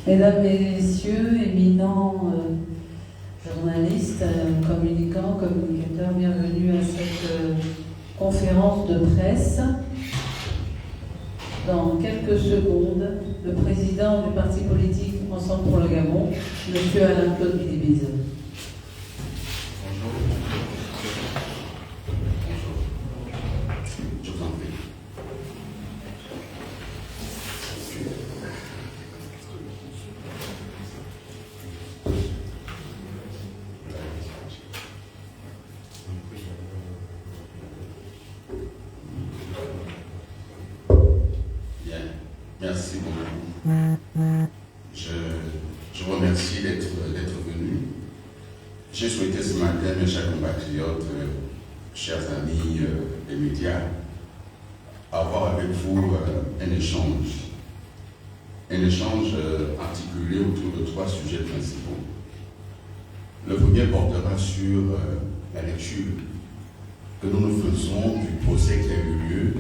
Mesdames et messieurs, éminents journalistes, communicateurs, bienvenue à cette conférence de presse. Dans quelques secondes, le président du parti politique Ensemble pour le Gabon, M. Alain-Claude Bilibise. Merci beaucoup. Je vous remercie d'être venu. J'ai souhaité ce matin, mes chers compatriotes, chers amis des médias, avoir avec vous un échange articulé autour de 3 sujets principaux. Le premier portera sur la lecture que nous faisons du procès qui a eu lieu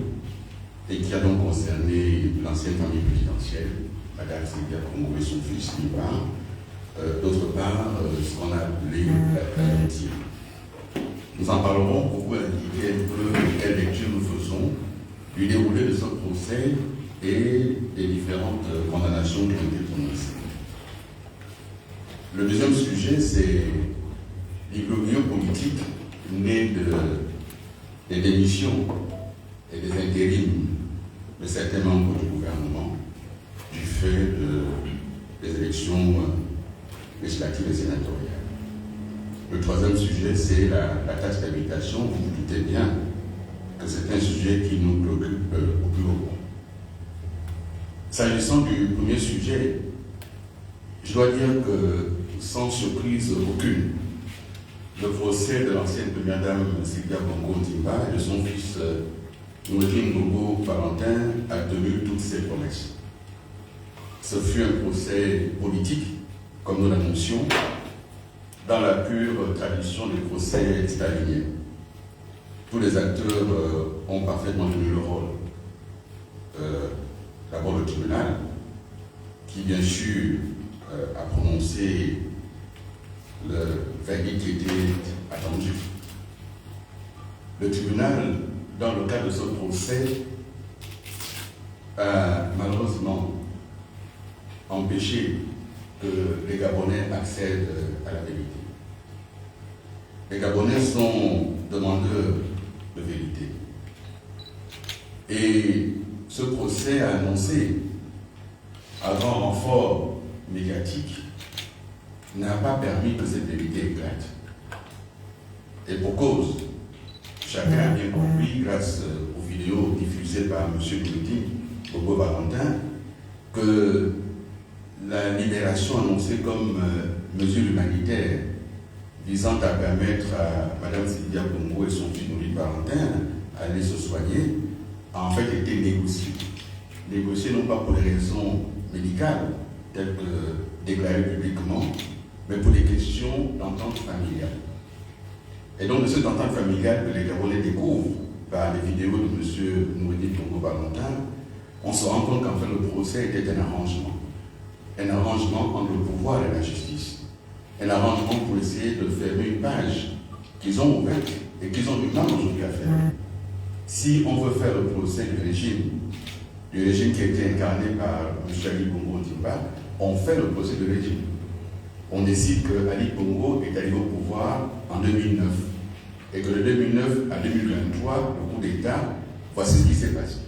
et qui a donc concerné l'ancienne famille présidentielle, Mme Sylvia Congo et son fils Liban. D'autre part, ce qu'on a appelé la victime. Nous en parlerons pour vous indiquer un peu quelle lecture nous faisons du déroulé de ce procès et des différentes condamnations qui ont été prononcées. Le deuxième sujet, c'est l'imbroglio politique né des démissions et des intérims de certains membres du gouvernement du fait des élections législatives et sénatoriales. Le troisième sujet, c'est la taxe d'habitation. Vous vous doutez bien que c'est un sujet qui nous préoccupe au plus haut point. S'agissant du premier sujet, je dois dire que, sans surprise aucune, le procès de l'ancienne première dame Sylvia Bongo Ondimba et de son fils Noureddine Bongo Valentin a tenu toutes ses promesses. Ce fut un procès politique, comme nous l'annoncions, dans la pure tradition des procès staliniens. Tous les acteurs ont parfaitement tenu le rôle. D'abord le tribunal, qui bien sûr a prononcé le verdict qui était attendu. Le tribunal, dans le cadre de ce procès, a malheureusement empêché que les Gabonais accèdent à la vérité. Les Gabonais sont demandeurs de vérité. Et ce procès a annoncé, à grand renfort médiatique, n'a pas permis que cette vérité éclate. Et pour cause, chacun a bien compris, grâce aux vidéos diffusées par M. Noureddine Bongo Valentin, que la libération annoncée comme mesure humanitaire visant à permettre à Mme Sylvia Bongo et son fils Noureddine Valentin d'aller se soigner a en fait été négociée. Négociée non pas pour des raisons médicales, telles que déclarées publiquement, mais pour des questions d'entente familiale. Et donc de cette entente familiale que les Gabonais découvrent par les vidéos de M. Noureddine Bongo Valentin, on se rend compte qu'en fait le procès était un arrangement. Un arrangement entre le pouvoir et la justice. Un arrangement pour essayer de fermer une page qu'ils ont ouverte et qu'ils ont du temps aujourd'hui à fermer. Si on veut faire le procès du régime qui a été incarné par M. Ali Bongo Ondimba, on fait le procès du régime. On décide que Ali Bongo est arrivé au pouvoir en 2009 et que de 2009 à 2023, le coup d'État, voici ce qui s'est passé.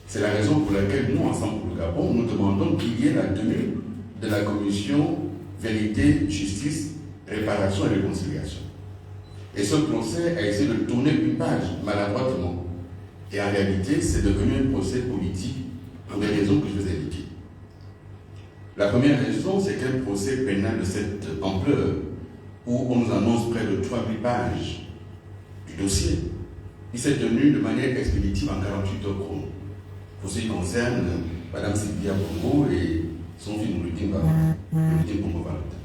C'est la raison pour laquelle nous, Ensemble pour le Gabon, nous demandons qu'il y ait la tenue de la commission Vérité, Justice, Réparation et Réconciliation. Et ce procès a essayé de tourner une page maladroitement. Et en réalité, c'est devenu un procès politique pour des raisons que je vous ai indiquées. La première raison, c'est qu'un procès pénal de cette ampleur, où on nous annonce près de 3000 pages du dossier, il s'est tenu de manière expéditive en 48 heures chrono. Pour ce qui concerne Mme Sylvia Bongo et son fils Noureddine Bongo Valentin.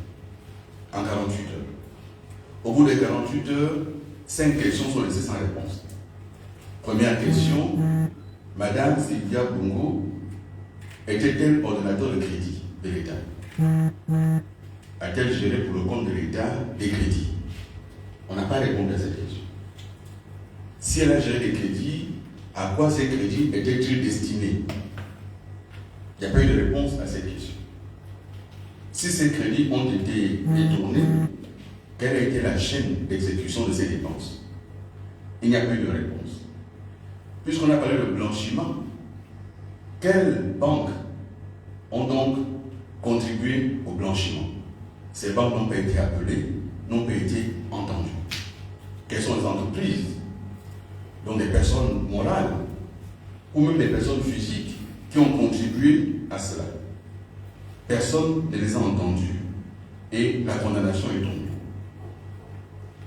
En 48 heures. Au bout de 48 heures, 5 questions sont laissées sans réponse. Première question, Madame Sylvia Bongo était-elle ordonnateur de crédit de l'État? A-t-elle géré pour le compte de l'État des crédits? On n'a pas répondu à cette question. Si elle a géré des crédits, à quoi ces crédits étaient-ils destinés? Il n'y a pas eu de réponse à cette question. Si ces crédits ont été détournés, quelle a été la chaîne d'exécution de ces dépenses? Il n'y a plus de réponse. Puisqu'on a parlé de blanchiment, quelles banques ont donc contribué au blanchiment? Ces banques n'ont pas été appelées, n'ont pas été entendues. Quelles sont les entreprises, donc des personnes morales ou même des personnes physiques qui ont contribué à cela? Personne ne les a entendus et la condamnation est tombée.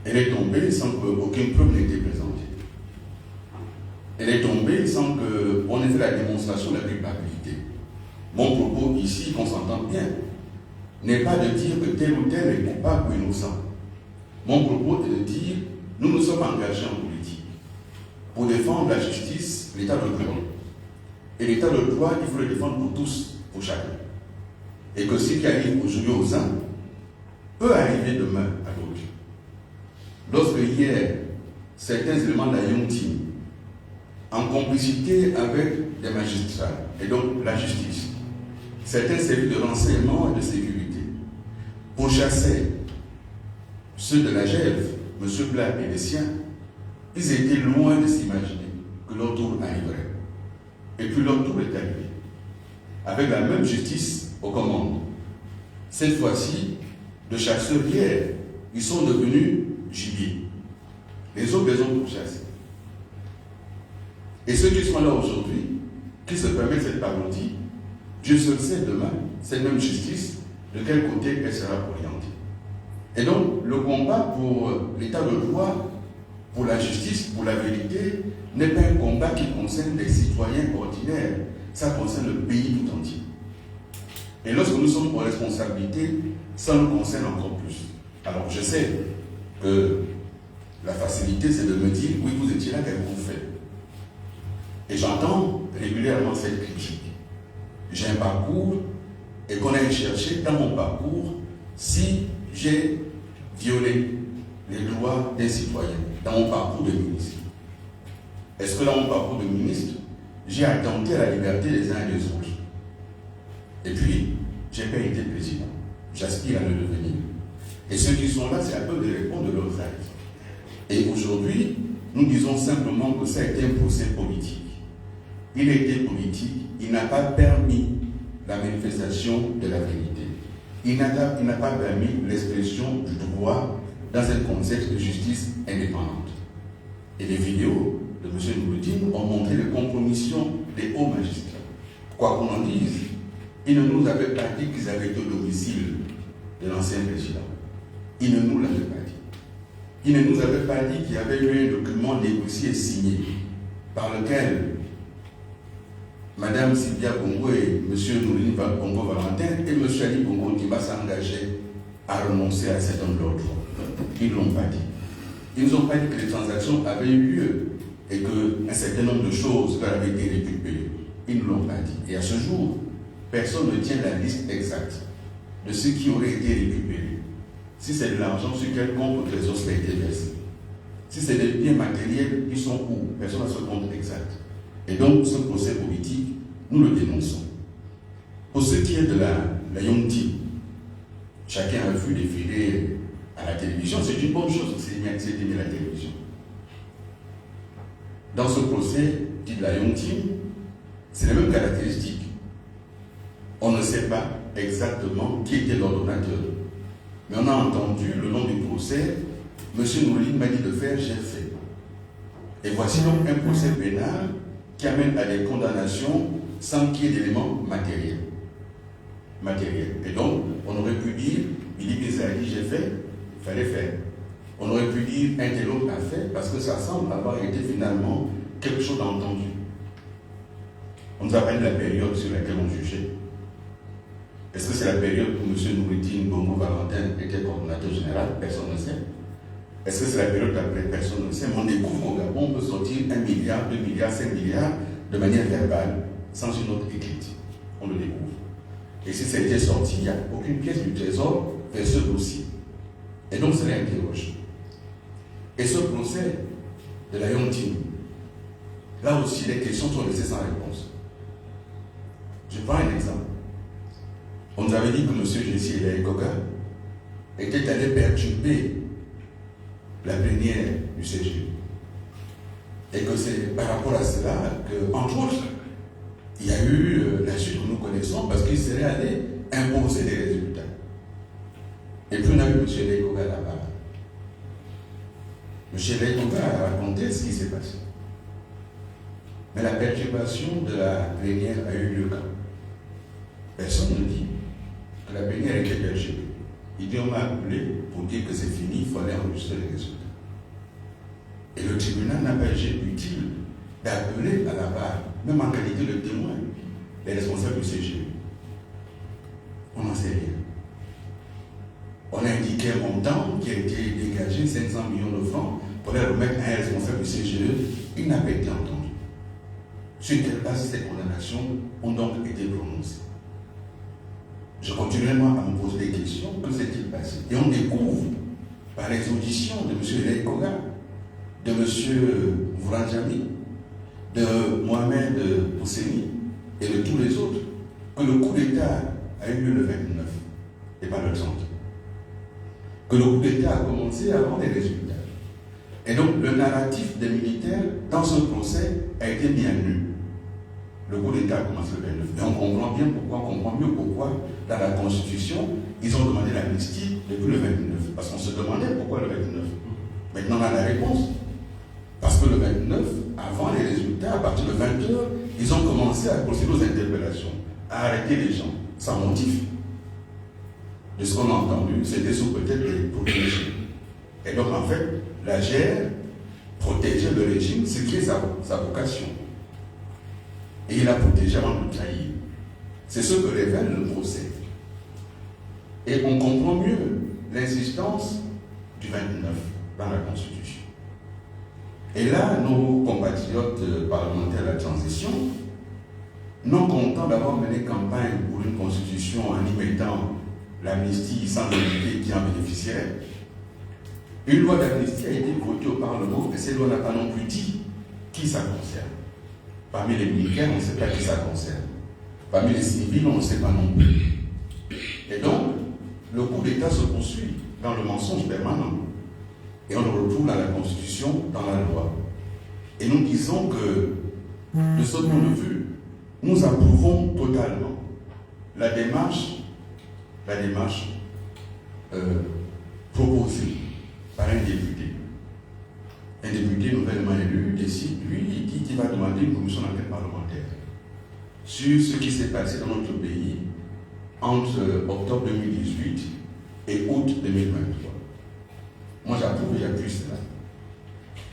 Elle est tombée sans qu'aucune preuve n'ait été présentée. Elle est tombée sans qu'on ait fait la démonstration de la culpabilité. Mon propos ici, qu'on s'entende bien, n'est pas de dire que tel ou tel est coupable ou innocent. Mon propos est de dire, nous nous sommes engagés en politique pour défendre la justice, l'état de droit. Et l'état de droit, il faut le défendre pour tous, pour chacun. Et que ce qui arrive aujourd'hui aux uns peut arriver demain à d'autres. Lorsque hier, certains éléments de la Young Team, en complicité avec des magistrats, et donc la justice, certains services de renseignement et de sécurité, pourchassaient ceux de la GEF, M. Blas et les siens, ils étaient loin de s'imaginer que leur tour arriverait. Et puis leur tour est arrivé, avec la même justice aux commandes. Cette fois-ci, de chasseurs hier, ils sont devenus gibier. Les autres les ont pourchassés. Et ceux qui sont là aujourd'hui, qui se permettent cette parodie, Dieu seul sait demain, cette même justice, de quel côté elle sera orientée. Et donc, le combat pour l'état de droit, pour la justice, pour la vérité, n'est pas un combat qui concerne les citoyens ordinaires, ça concerne le pays tout entier. Et lorsque nous sommes en responsabilité, ça nous concerne encore plus. Alors, je sais que la facilité, c'est de me dire, oui, vous étiez là, qu'avez-vous fait? Et j'entends régulièrement cette critique. J'ai un parcours, et qu'on aille chercher dans mon parcours si j'ai violé les droits des citoyens dans mon parcours de ministre. Est-ce que dans mon parcours de ministre, j'ai attenté à la liberté des uns et des autres? Et puis, je n'ai pas été président. J'aspire à le devenir. Et ceux qui sont là, c'est un peu de répondre de leurs actes. Et aujourd'hui, nous disons simplement que ça a été un procès politique. Il a été politique, il n'a pas permis la manifestation de la vérité. Il n'a pas permis l'expression du droit dans un contexte de justice indépendante. Et les vidéos de M. Noureddine ont montré les compromissions des hauts magistrats. Quoi qu'on en dise, ils ne nous avaient pas dit qu'ils avaient été au domicile de l'ancien président. Ils ne nous l'avaient pas dit. Ils ne nous avaient pas dit qu'il y avait eu un document négocié et signé par lequel Madame Sylvia Bongo et M. Noureddine Bongo Valentin et M. Ali Bongo Ondimba s'engageaient à renoncer à un certain nombre d'ordres. Ils ne l'ont pas dit. Ils ne nous ont pas dit que les transactions avaient eu lieu et qu'un certain nombre de choses leur avaient été récupérées. Ils ne l'ont pas dit. Et à ce jour, personne ne tient la liste exacte de ce qui aurait été récupéré. Si c'est de l'argent sur quel compte le trésor a été versé. Si c'est des biens matériels, ils sont où? Personne n'a ce compte exact. Et donc, ce procès politique, nous le dénonçons. Pour ce qui est de la Young Team, chacun a vu défiler à la télévision, c'est une bonne chose, c'est d'aimer la télévision. Dans ce procès dit de la Young Team, c'est les mêmes caractéristiques. On ne sait pas exactement qui était l'ordonnateur. Mais on a entendu le nom du procès, M. Noureddine m'a dit de faire, j'ai fait. Et voici donc un procès pénal qui amène à des condamnations sans qu'il y ait d'éléments matériels. Et donc, on aurait pu dire, il dit que ça a dit j'ai fait, il fallait faire. On aurait pu dire un tel autre a fait, parce que ça semble avoir été finalement quelque chose d'entendu. On nous a parlé de la période sur laquelle on jugeait. Est-ce que c'est la période où M. Noureddine Bongo Valentin était coordonnateur général? Personne ne sait. Est-ce que c'est la période d'après? Personne ne sait. Mais on découvre qu'au Gabon, on peut sortir 1 milliard, 2 milliards, 5 milliards de manière verbale, sans une note écrite. On le découvre. Et si ça a été sorti, il n'y a aucune pièce du trésor vers ce dossier. Et donc, cela interroge. Et ce procès de la Yontine, là aussi, les questions sont laissées sans réponse. Je prends un exemple. On nous avait dit que M. Jessie Elaye Koga était allé perturber la plénière du CG. Et que c'est par rapport à cela que, entre autres, il y a eu la suite que nous connaissons parce qu'il serait allé imposer des résultats. Et puis on a eu M. Elaye Koga là-bas. M. Elaye Koga a raconté ce qui s'est passé. Mais la perturbation de la plénière a eu lieu quand? Personne ne dit que la plénière était perturbée. Il dit on m'a appelé pour dire que c'est fini, il fallait enregistrer les résultats. Et le tribunal n'a pas jugé utile d'appeler à la barre, même en qualité de témoin, les responsables du CGE. On n'en sait rien. On a indiqué un montant qui a été dégagé, 500 millions de francs, pour les remettre à un responsable du CGE. Il n'a pas été entendu. Sur quelle base ces condamnations ont donc été prononcées? Je continuerai à me poser des questions. Que s'est-il passé? Et on découvre, par les auditions de M. Elaye Koga, de M. Vouranjami, de Mohamed Housseni et de tous les autres, que le coup d'État a eu lieu le 29 et pas le 30. Que le coup d'État a commencé avant les résultats. Et donc le narratif des militaires dans ce procès a été mis à nu. Le coup d'État a commencé le 29. Et on comprend bien pourquoi, on comprend mieux pourquoi, dans la Constitution, ils ont demandé l'amnistie depuis le 29. Parce qu'on se demandait pourquoi le 29. Maintenant, on a la réponse. Parce que le 29, avant les résultats, à partir de 20h, ils ont commencé à procéder aux interpellations, à arrêter les gens, sans motif. De ce qu'on a entendu, c'était sous peut-être les protéger. Et donc, en fait, la GR protégeait le régime, ce qui est sa vocation. Et il l'a protégé avant de trahir. C'est ce que révèle le procès. Et on comprend mieux l'insistance du 29 dans la Constitution. Et là, nos compatriotes parlementaires de la transition, non contents d'avoir mené campagne pour une Constitution en y mettant l'amnistie sans indiquer qui en bénéficiait, une loi d'amnistie a été votée au Parlement et cette loi n'a pas non plus dit qui ça concerne. Parmi les militaires, on ne sait pas qui ça concerne. Parmi les civils, on ne sait pas non plus. Et donc, le coup d'État se poursuit dans le mensonge permanent. Et on le retrouve dans la Constitution, dans la loi. Et nous disons que, de ce point de vue, nous approuvons totalement la démarche proposée par un député. Un député nouvellement élu décide, lui, qui va demander une commission d'enquête parlementaire sur ce qui s'est passé dans notre pays entre octobre 2018 et août 2023. Moi, j'approuve et j'appuie cela.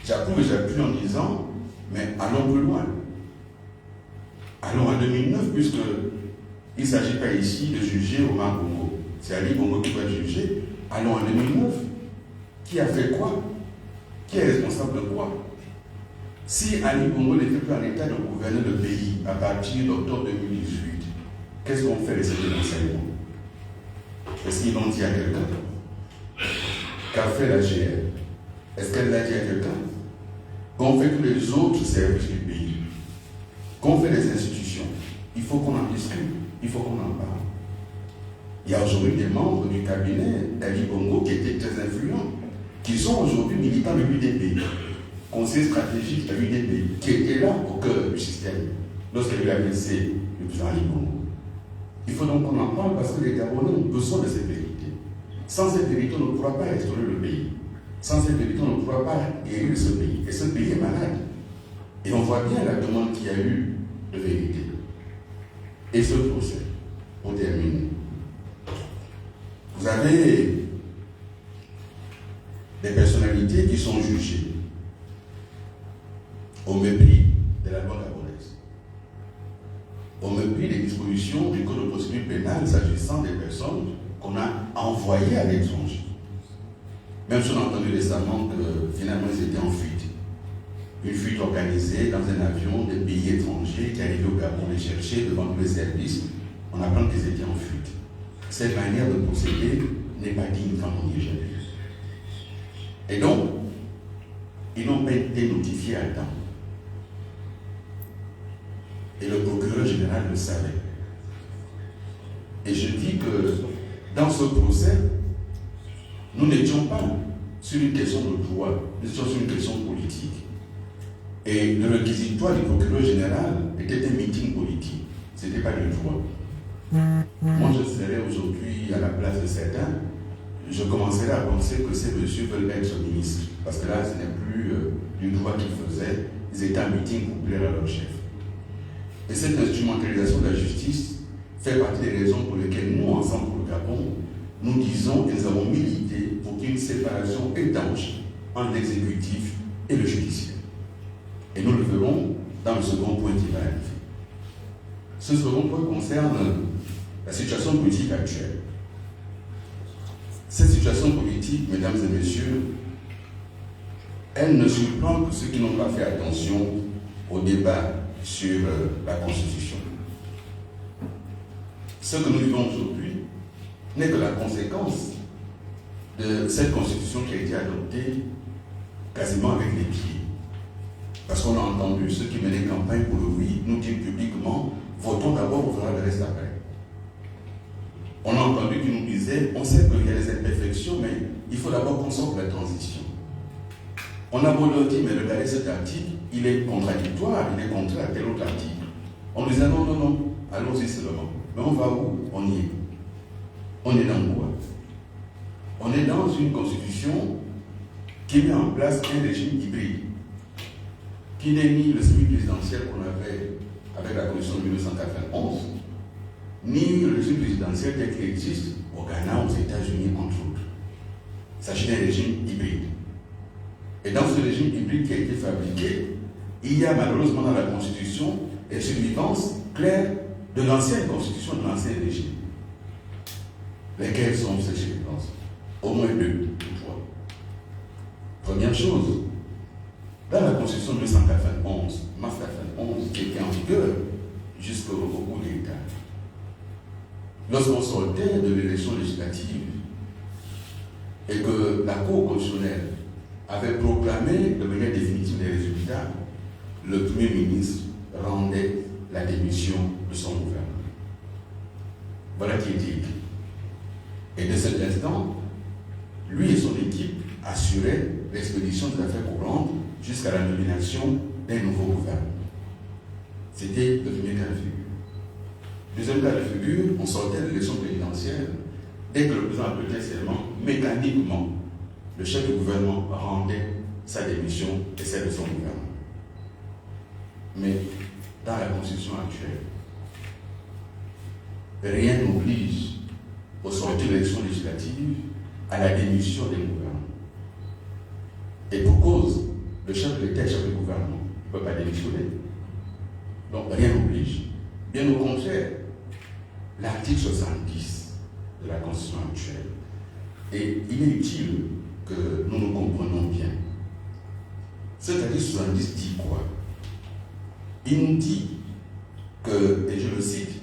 J'approuve et j'appuie en disant, mais allons plus loin. Allons en 2009, puisqu'il ne s'agit pas ici de juger Omar Bongo. C'est Ali Bongo qui va juger. Allons en 2009. Qui a fait quoi? Qui est responsable de quoi? Si Ali Bongo n'était plus en état de gouverner le pays à partir d'octobre 2018, qu'est-ce qu'on fait de ces renseignements? Est-ce qu'ils l'ont dit à quelqu'un? Qu'a fait la GR? Est-ce qu'elle l'a dit à quelqu'un? Qu'ont fait tous les autres services du pays? Qu'ont fait les institutions? Il faut qu'on en discute, il faut qu'on en parle. Il y a aujourd'hui des membres du cabinet d'Ali Bongo qui étaient très influents, qui sont aujourd'hui militants de l'UDP, conseiller stratégique de l'UDP, qui étaient là au cœur du système lorsqu'il y a eu la BC du président Ali Bongo. Il faut donc qu'on en parle parce que les Gabonais ont besoin de cette vérité. Sans cette vérité, on ne pourra pas restaurer le pays. Sans cette vérité, on ne pourra pas guérir ce pays. Et ce pays est malade. Et on voit bien la demande qu'il y a eu de vérité. Et ce procès, pour terminer, vous avez des personnalités qui sont jugées au mépris de la loi gabonaise, au mépris des dispositions du Code de procédure pénale s'agissant des personnes qu'on a envoyées à l'étranger. Même si on a entendu récemment que finalement ils étaient en fuite. Une fuite organisée dans un avion des pays étrangers qui arrivait au Gabon les chercher devant tous les services. On apprend qu'ils étaient en fuite. Cette manière de procéder n'est pas digne quand on y est jamais. Et donc, ils n'ont pas été notifiés à temps. Et le procureur général le savait. Et je dis que dans ce procès, nous n'étions pas sur une question de droit, nous étions sur une question politique. Et le réquisitoire du procureur général était un meeting politique, ce n'était pas du droit. Moi, je serais aujourd'hui à la place de certains, je commencerai à penser que ces messieurs veulent être ministres, parce que là, ce n'est plus du droit qu'ils faisaient, ils étaient en meeting pour plaire à leur chef. Et cette instrumentalisation de la justice fait partie des raisons pour lesquelles nous, ensemble pour le Gabon, nous disons que nous avons milité pour qu'il y ait une séparation étanche entre l'exécutif et le judiciaire. Et nous le verrons dans le second point qui va arriver. Ce second point concerne la situation politique actuelle. Cette situation politique, mesdames et messieurs, elle ne surprend que ceux qui n'ont pas fait attention au débat sur la Constitution. Ce que nous vivons aujourd'hui n'est que la conséquence de cette Constitution qui a été adoptée quasiment avec les pieds. Parce qu'on a entendu ceux qui menaient campagne pour le oui nous dire publiquement, votons d'abord, on fera le reste après. On a entendu qu'ils nous disaient, on sait qu'il y a des imperfections, mais il faut d'abord qu'on sorte de la transition. On a beau leur dire, mais regardez cet article, il est contradictoire, il est contraire à tel autre article. On disait non, non, non, allons-y seulement. Mais on va où? On y est. On est dans quoi? On est dans une constitution qui met en place un régime hybride, qui n'est ni le semi-présidentiel qu'on avait avec la Constitution de 1991, ni le régime présidentiel tel qu'il existe au Ghana, aux États-Unis, entre autres. Il s'agit d'un régime hybride. Et dans ce régime hybride qui a été fabriqué, il y a malheureusement dans la Constitution des survivances claires de l'ancienne Constitution, de l'ancien régime. Lesquelles sont ces survivances? Au moins deux ou trois. Première chose, dans la Constitution de 1991, mars 1991, qui était en vigueur jusqu'au coup d'État, lorsqu'on sortait de l'élection législative et que la Cour constitutionnelle avait proclamé de manière définitive les résultats, le Premier ministre rendait la démission de son gouvernement. Voilà qui était écrit. Et de cet instant, lui et son équipe assuraient l'expédition des affaires courantes jusqu'à la nomination d'un nouveau gouvernement. C'était le premier cas de figure. Deuxième cas de figure, on sortait de l'élection présidentielle. Dès que le président appelait seulement, mécaniquement, le chef du gouvernement rendait sa démission et celle de son gouvernement. Mais dans la Constitution actuelle, rien n'oblige au sortir de l'élection législative à la démission des gouvernements. Et pour cause, le chef de l'État et le chef du gouvernement ne peut pas démissionner. Donc rien n'oblige. Bien au contraire, l'article 70 de la Constitution actuelle, et il est utile que nous nous comprenions bien. Cet article 70 dit quoi? Il nous dit que, et je le cite,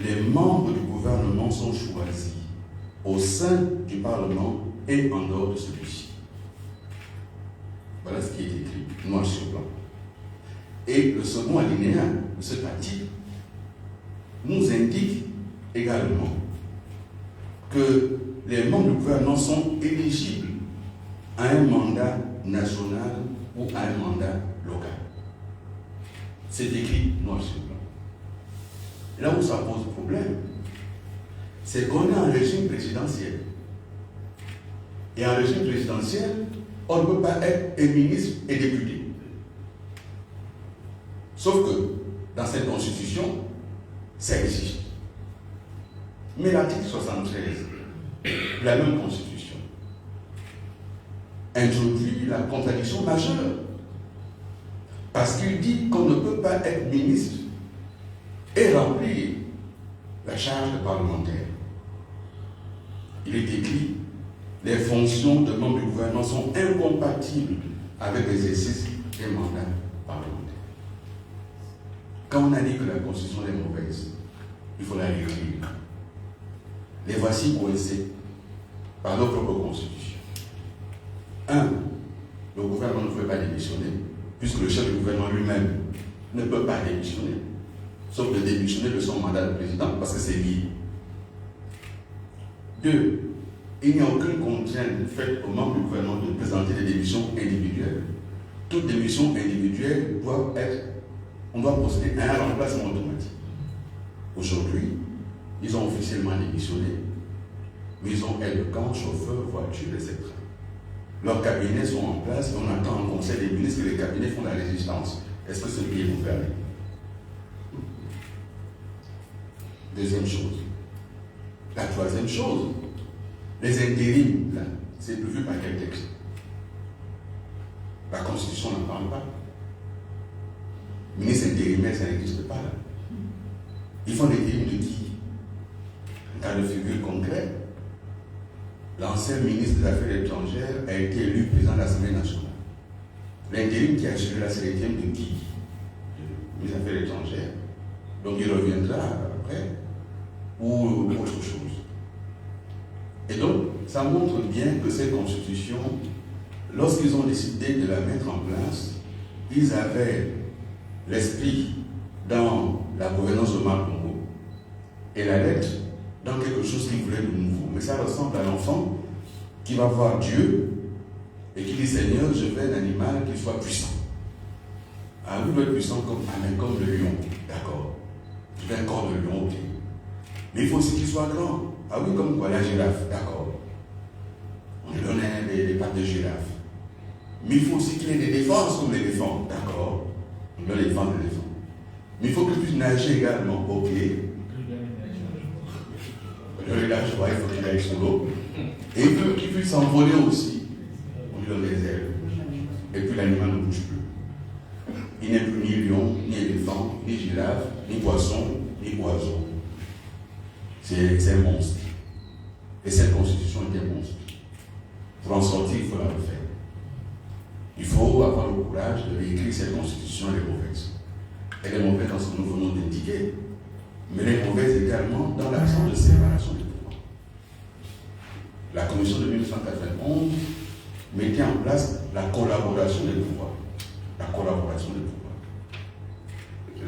les membres du gouvernement sont choisis au sein du Parlement et en dehors de celui-ci. Voilà ce qui est écrit, noir sur blanc. Et le second alinéa de cet article nous indique également que les membres du gouvernement sont éligibles à un mandat national ou à un mandat local. C'est écrit noir sur blanc. Là où ça pose problème, c'est qu'on est en régime présidentiel. Et en régime présidentiel, on ne peut pas être un ministre et député. Sauf que dans cette constitution, ça existe. Mais l'article 73 de la même constitution introduit la contradiction majeure. Parce qu'il dit qu'on ne peut pas être ministre et remplir la charge de parlementaire. Il est écrit les fonctions de membres du gouvernement sont incompatibles avec l'exercice des mandats parlementaires. Quand on a dit que la Constitution est mauvaise, il faut la réécrire. Les voici coincés par nos propres constitutions. 1. Le gouvernement ne peut pas démissionner, puisque le chef du gouvernement lui-même ne peut pas démissionner, sauf de démissionner de son mandat de président, parce que c'est lié. 2. Il n'y a aucune contrainte faite aux membres du gouvernement de présenter des démissions individuelles. Toutes démissions individuelles doivent être, on doit procéder à un remplacement automatique. Aujourd'hui, ils ont officiellement démissionné, mais ils ont aide-de-camp, chauffeur, voiture, etc. Leurs cabinets sont en place et on attend un conseil des ministres que les cabinets font la résistance. Est-ce que ce pays vous permet? Deuxième chose. La troisième chose, les intérims, là, c'est prévu par quel texte? La Constitution n'en parle pas. Ministre intérimaire, ça n'existe pas là. Ils font l'intérim de qui? Un cas de figure concret. L'ancien ministre des Affaires étrangères a été élu président de l'Assemblée nationale. L'intérim qui a assuré la sécurité de qui? Des Affaires étrangères. Donc il reviendra après, ou autre chose. Et donc, ça montre bien que cette constitution, lorsqu'ils ont décidé de la mettre en place, ils avaient l'esprit dans la gouvernance de Omar Bongo et la lettre dans quelque chose qu'ils voulaient de nouveau. Mais ça ressemble à l'enfant qui va voir Dieu et qui dit: Seigneur, je veux un animal qui soit puissant. Ah, oui, il doit être puissant comme le lion. D'accord. Je veux un corps de lion, ok. Mais il faut aussi qu'il soit grand. Ah oui, comme quoi, la girafe. D'accord. On lui donne des pattes de girafe. Mais il faut aussi qu'il ait des défenses comme l'éléphant. D'accord. On donne les défenses de l'éléphant. Mais il faut qu'il puisse nager également. Ok. Il faut qu'il aille sur l'eau. Et qu'il puisse s'envoler aussi. On lui donne des ailes. Et puis l'animal ne bouge plus. Il n'est plus ni lion, ni éléphant, ni girafe, ni poisson, ni oiseau. C'est un monstre. Et cette constitution est un monstre. Pour en sortir, il faut la refaire. Il faut avoir le courage de réécrire cette constitution. Elle est mauvaise. Elle est mauvaise dans ce que nous venons d'indiquer. Mais elle est mauvaise également dans l'absence de séparation des pouvoirs. La commission de 1991 mettait en place la collaboration des pouvoirs. La collaboration des pouvoirs.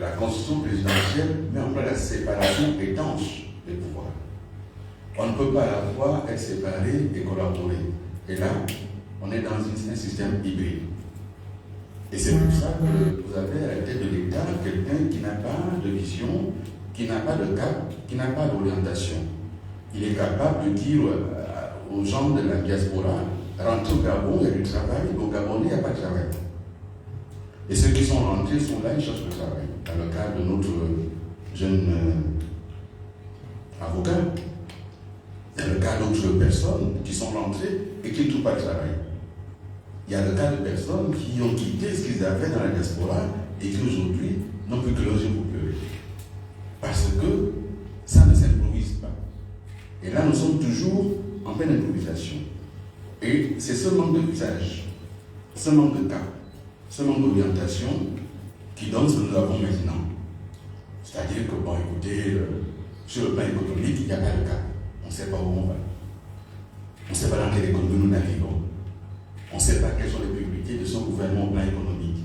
La constitution présidentielle met en place la séparation étanche des pouvoirs. On ne peut pas à la fois être séparé et collaborer. Et là, on est dans un système hybride. Et c'est pour ça que vous avez à la tête de l'État quelqu'un qui n'a pas de vision, qui n'a pas de cap, qui n'a pas d'orientation. Il est capable de dire aux gens de la diaspora: rentrez au Gabon, il y a du travail, au Gabon, il n'y a pas de travail. Et ceux qui sont rentrés sont là, ils cherchent le travail. Dans le cas de notre jeune avocat, il y a le cas d'autres personnes qui sont rentrées et qui ne trouvent pas de travail. Il y a le cas de personnes qui ont quitté ce qu'ils avaient dans la diaspora et qui aujourd'hui n'ont plus que leurs yeux pour pleurer. Parce que ça ne s'improvise pas. Et là, nous sommes toujours en pleine improvisation. Et c'est ce manque de visage, ce manque de cap, ce manque d'orientation qui donne ce que nous avons maintenant. C'est-à-dire que, bon, écoutez, sur le plan économique, il n'y a pas de cap. On ne sait pas où on va. On ne sait pas dans quelle économie nous naviguons. On ne sait pas quelles sont les priorités de son gouvernement au plan économique.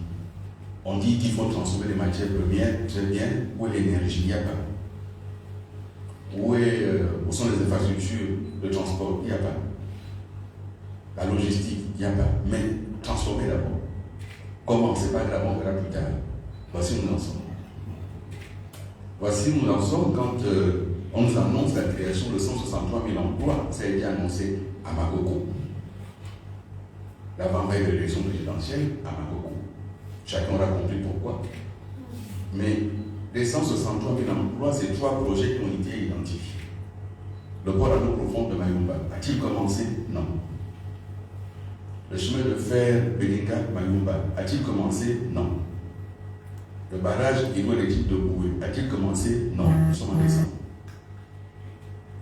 On dit qu'il faut transformer les matières premières, très bien. Où est l'énergie? Il n'y a pas. Où sont les infrastructures de transport? Il n'y a pas. La logistique, il n'y a pas. Mais transformer d'abord. Comment? C'est pas d'abord, on verra plus tard. Voici où nous en sommes. Voici où nous en sommes quand on nous annonce la création de 163 000 emplois. Ça a été annoncé à Makoko. L'avant-veille de l'élection présidentielle à Makoko. Chacun aura compris pourquoi. Mais les 163 000 emplois, c'est 3 projets qui ont été identifiés. Le port à l'eau profonde de Mayumba a-t-il commencé? Non. Le chemin de fer Bénika-Mayumba a-t-il commencé? Non. Le barrage hydroélectrique de Boué a-t-il commencé? Non. Nous sommes en décembre.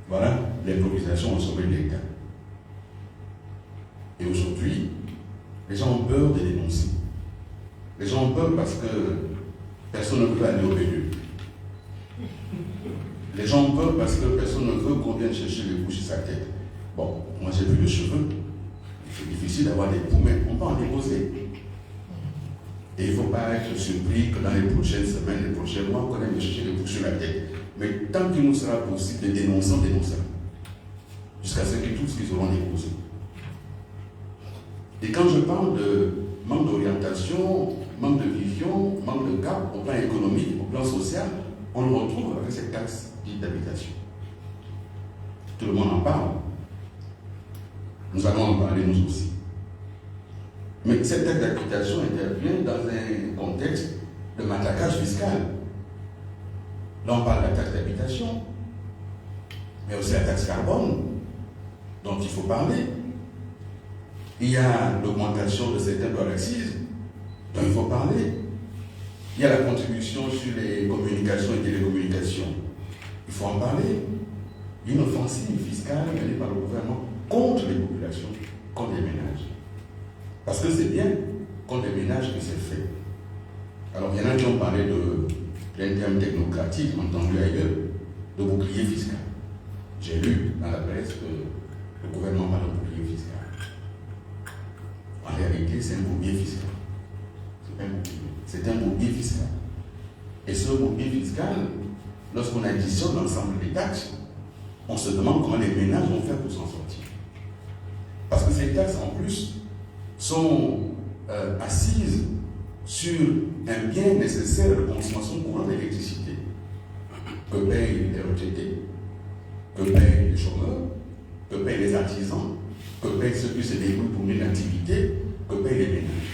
Voilà l'improvisation au sommet de l'État. Et aujourd'hui, les gens ont peur de dénoncer. Les gens ont peur parce que personne ne veut aller au BNU. Les gens ont peur parce que personne ne veut qu'on vienne chercher les bouches sur sa tête. Bon, moi j'ai vu les cheveux. C'est difficile d'avoir des poumons. On peut en déposer. Et il ne faut pas être surpris que dans les prochaines semaines, les prochains mois, qu'on aille chercher les bouches sur la tête. Mais tant qu'il nous sera possible de dénoncer, on dénoncera. Jusqu'à ce qu'ils tous qu'ils auront déposé. Et quand je parle de manque d'orientation, manque de vision, manque de cap au plan économique, au plan social, on le retrouve avec cette taxe dite d'habitation. Tout le monde en parle. Nous allons en parler nous aussi. Mais cette taxe d'habitation intervient dans un contexte de matraquage fiscal. Là, on parle de la taxe d'habitation, mais aussi la taxe carbone, dont il faut parler. Il y a l'augmentation de certaines lois d'accise, dont il faut parler. Il y a la contribution sur les communications et télécommunications. Il faut en parler. Il y a une offensive fiscale menée par le gouvernement contre les populations, contre les ménages. Parce que c'est bien contre les ménages que c'est fait. Alors, il y en a qui ont parlé de l'interne technocratique, entendu ailleurs, de bouclier fiscal. J'ai lu dans la presse que le gouvernement parle de bouclier fiscal. En réalité, c'est un bouclier fiscal. C'est pas un bouclier. C'est un bouclier fiscal. Et ce bouclier fiscal, lorsqu'on additionne l'ensemble des taxes, on se demande comment les ménages vont faire pour s'en sortir. Parce que ces taxes, en plus, sont assises sur un bien nécessaire de consommation courante d'électricité que payent les retraités, que payent les chômeurs, que payent les artisans, que payent ceux qui se débrouillent pour une activité, que payent les ménages.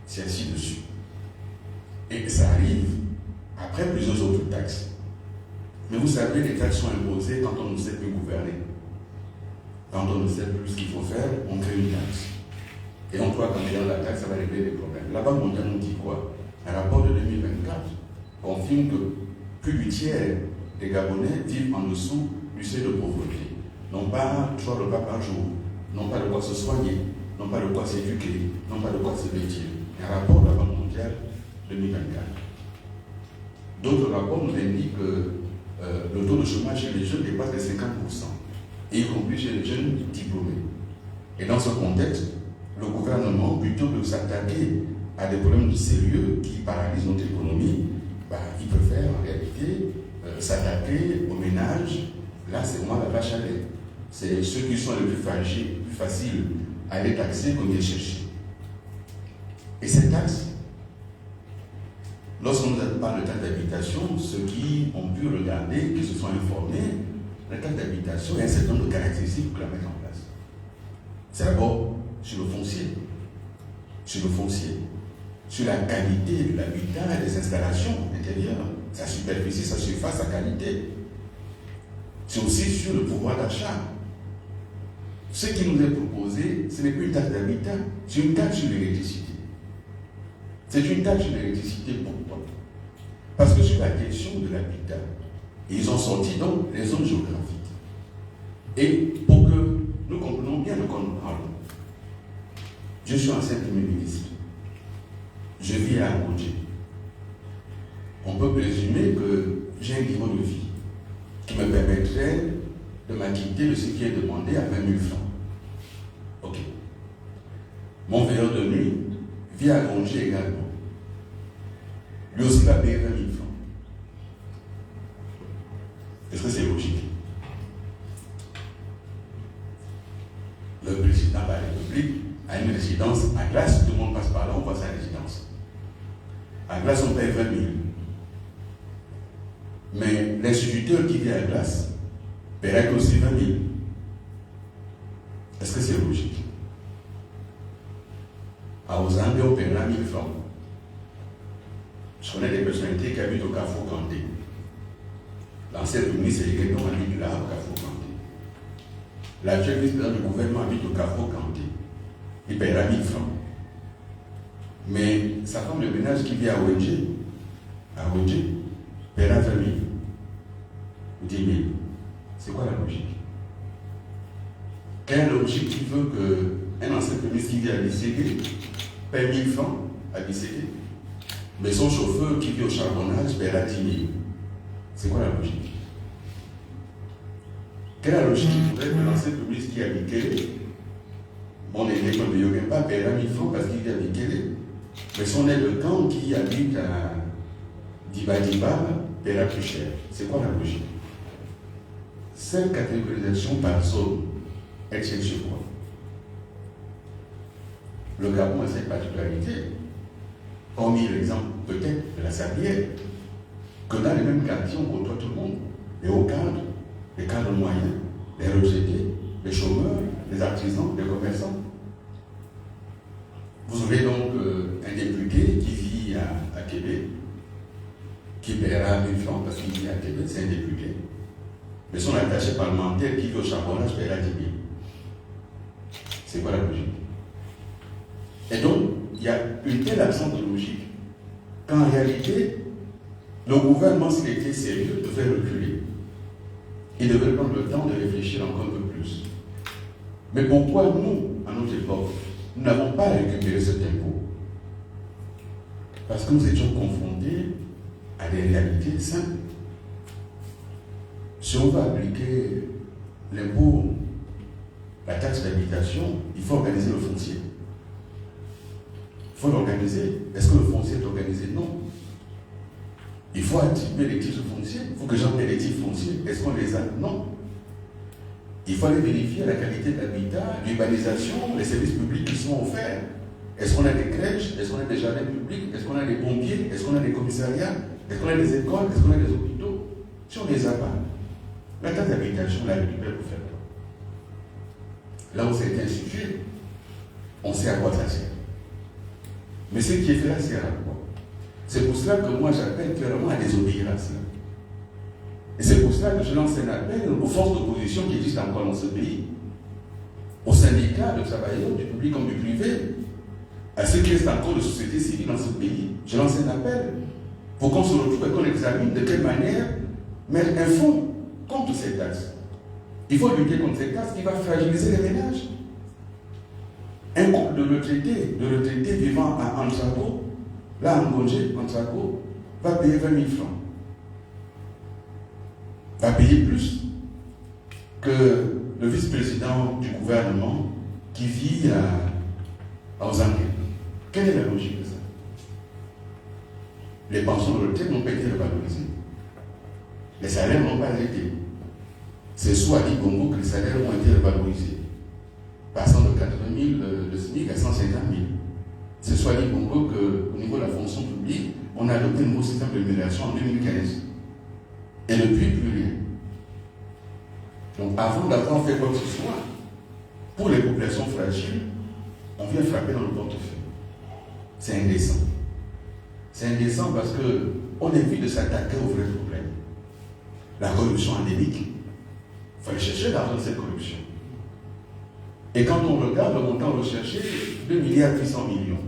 C'est assis dessus. Et ça arrive après plusieurs autres taxes. Mais vous savez, les taxes sont imposées quand on ne sait plus gouverner. Quand on ne sait plus ce qu'il faut faire, on crée une taxe. Et on croit qu'en ayant la taxe, ça va régler les problèmes. La Banque mondiale nous dit quoi? Un rapport de 2024 confirme que plus du tiers des Gabonais vivent en dessous du seuil de pauvreté. N'ont pas 3 repas par jour, n'ont pas de quoi se soigner, n'ont pas de quoi s'éduquer, n'ont pas de quoi se vêtir. Un rapport de la Banque mondiale 2024. D'autres rapports nous indiquent que le taux de chômage chez les jeunes dépasse les 50%, et y compris chez les jeunes diplômés. Et dans ce contexte, le gouvernement, plutôt que de s'attaquer à des problèmes sérieux qui paralysent notre économie, il préfère en réalité s'attaquer aux ménages. Là, c'est moi la vache à lait. C'est ceux qui sont les plus faciles à les taxer qu'on les chercher. Et cette taxe, lorsqu'on nous parle de taxe d'habitation, ceux qui ont pu regarder, qui se sont informés, la taxe d'habitation, il y a un certain nombre de caractéristiques pour la mettre en place. C'est d'abord sur le foncier, sur la qualité de l'habitat et des installations intérieures, sa superficie, sa surface, sa qualité. C'est aussi sur le pouvoir d'achat. Ce qui nous est proposé, ce n'est plus une taxe d'habitat, c'est une taxe sur l'électricité. C'est une taxe sur l'électricité. Pourquoi? Parce que sur la question de l'habitat, ils ont sorti donc les zones géographiques. Et pour que nous comprenions bien de quoi nous parlons, je suis ancien Premier ministre. Je vis à Angers. On peut présumer que j'ai un niveau de vie qui me permettrait de m'acquitter de ce qui est demandé à 20 000 francs. Ok. Mon veilleur de nuit vit à Angers également. Lui aussi va payer 20 000 francs. Est-ce que c'est logique? Le président de la République a une résidence à Glace, tout le monde passe par là, on voit sa résidence. À Glace, on paye 20 000. Mais l'instituteur qui vit à Glace paierait aussi 20 000. Est-ce que c'est logique? À Ozambi, on paiera 1 000 francs. Je connais des personnalités qui habitent au Carrefour Kanté. L'ancien ministre Séguédon habite là, au Carrefour Kanté. L'actuel vice-président du gouvernement habite au Carrefour Kanté. Il paiera 1 000 francs. Mais sa femme de ménage qui vit à Oedje, paiera 20 000. 10 000. C'est quoi la logique? Quelle logique qui veut un ancien Premier ministre qui vit à Bisségué paie 1000 francs à Bisségué, mais son chauffeur qui vit au charbonnage paiera 10 000. C'est quoi la logique? Quelle est la logique qui voudrait que l'ancien Premier ministre qui est à Bikélé, mon aîné comme ne Yogemba paiera 1000 francs parce qu'il vit à Bikélé, mais son aide de camp qui habite à Dibadiba paiera plus cher? C'est quoi la logique? Cette catégorisation par zone, elle tient sur quoi? Le Gabon a cette particularité, hormis l'exemple peut-être de la Sablière, que dans les mêmes quartiers on côtoie tout le monde, les hauts cadres, les cadres moyens, les retraités, les chômeurs, les artisans, les commerçants. Vous avez donc un député qui vit à Québec, qui paiera 1000 francs parce qu'il vit à Québec, c'est un député. Mais son attaché parlementaire qui vit au charbonnage paiera 10 000. C'est quoi la logique? Et donc, il y a une telle absence de logique qu'en réalité, le gouvernement, s'il était sérieux, devait reculer. Il devait prendre le temps de réfléchir encore un peu plus. Mais pourquoi nous, à notre époque, nous n'avons pas récupéré cet impôt? Parce que nous étions confrontés à des réalités simples. Si on va appliquer l'impôt, la taxe d'habitation, il faut organiser le foncier. Il faut l'organiser. Est-ce que le foncier est organisé? Non. Il faut attribuer les titres fonciers. Il faut que j'en ai les titres fonciers. Est-ce qu'on les a? Non. Il faut aller vérifier la qualité de l'habitat, l'urbanisation, les services publics qui sont offerts. Est-ce qu'on a des crèches? Est-ce qu'on a des jardins publics? Est-ce qu'on a des pompiers? Est-ce qu'on a des commissariats? Est-ce qu'on a des écoles? Est-ce qu'on a des hôpitaux? Si on ne les a pas, la taxe d'habitation, on la récupère pour faire quoi? Là où c'est institué, on sait à quoi ça sert. Mais ce qui est fait là, c'est à quoi? C'est pour cela que moi j'appelle clairement à désobéir à cela. Et c'est pour cela que je lance un appel aux forces d'opposition qui existent encore dans ce pays, aux syndicats de travailleurs, du public comme du privé, à ceux qui restent encore de société civile dans ce pays. Je lance un appel pour qu'on se retrouve et qu'on examine de quelle manière mettre un fonds contre ces taxes. Il faut lutter contre ces taxes qui va fragiliser les ménages. Un couple de retraités vivant à Antrago, là en Ngongé, Antrago, va payer 20 000 francs. Va payer plus que le vice-président du gouvernement qui vit à Ozangue. Quelle est la logique de ça? Les pensions de retraite n'ont pas été revalorisées. Les salaires n'ont pas été. C'est sous Ali Bongo que les salaires ont été revalorisés, passant de 80 000 le SMIC à 150 000. C'est sous Ali Bongo qu'au niveau de la fonction publique, on a adopté un nouveau système de rémunération en 2015. Et depuis, plus rien. Donc avant d'avoir fait quoi que ce soit, pour les populations fragiles, on vient frapper dans le portefeuille. C'est indécent. C'est indécent parce qu'on évite de s'attaquer aux vrais problèmes. La corruption endémique, il fallait chercher l'argent de cette corruption. Et quand on regarde le montant recherché, 2 milliards 800 millions.